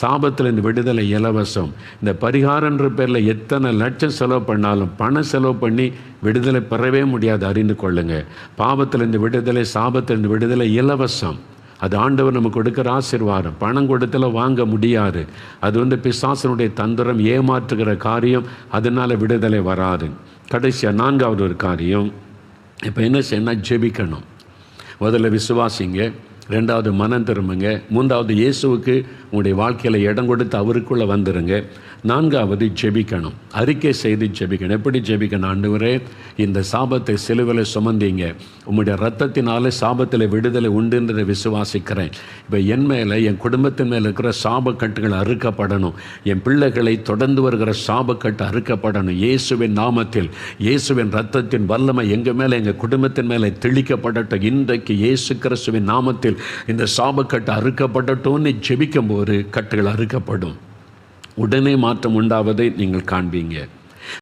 சாபத்தில் இந்த விடுதலை இலவசம். இந்த பரிகாரன்ற பேரில் எத்தனை லட்சம் செலவு பண்ணாலும் பணம் செலவு பண்ணி விடுதலை பெறவே முடியாது, அறிந்து கொள்ளுங்க. பாவத்தில் இந்த விடுதலை, சாபத்தில் இந்த விடுதலை இலவசம். அது ஆண்டவர் நமக்கு கொடுக்குற ஆசீர்வாதம். பணம் கொடுத்தல வாங்க முடியாது. அது பிசாசனுடைய தந்திரம், ஏமாற்றுகிற காரியம். அதனால் விடுதலை வராது. கடைசியாக 4வது ஒரு காரியம், இப்போ என்ன செய்யணும்? ஜெபிக்கணும். முதல்ல விசுவாசிங்க, 2வது மனம் திரும்புங்க, 3வது இயேசுவுக்கு உங்களுடைய வாழ்க்கையில் இடம் கொடுத்து அவருக்குள்ளே வந்துடுங்க, 4வது ஜெபிக்கணும். அறிக்கை செய்து ஜெபிக்கணும். எப்படி ஜெபிக்கணும்? ஆண்டவரே, இந்த சாபத்தை சிலுவையில் சுமந்தீங்க, உங்களுடைய ரத்தத்தினால சாபத்தில் விடுதலை உண்டுன்றதை விசுவாசிக்கிறேன். இப்போ என் மேலே, என் குடும்பத்தின் மேலே இருக்கிற சாபக்கட்டுகள் அறுக்கப்படணும். என் பிள்ளைகளை தொடர்ந்து வருகிற சாபக்கட்டு அறுக்கப்படணும். இயேசுவின் நாமத்தில், இயேசுவின் ரத்தத்தின் வல்லமை எங்கள் மேலே, எங்கள் குடும்பத்தின் மேலே தெளிக்கப்படட்டும். இன்றைக்கு இயேசு கிறிஸ்துவின் நாமத்தில் இந்த சாபக்கட்டு அறுக்கப்படட்டும்னு ஜெபிக்கும் போது கட்டுகள் அறுக்கப்படும். உடனே மாற்றம் உண்டாவதை நீங்கள் காண்பீங்க.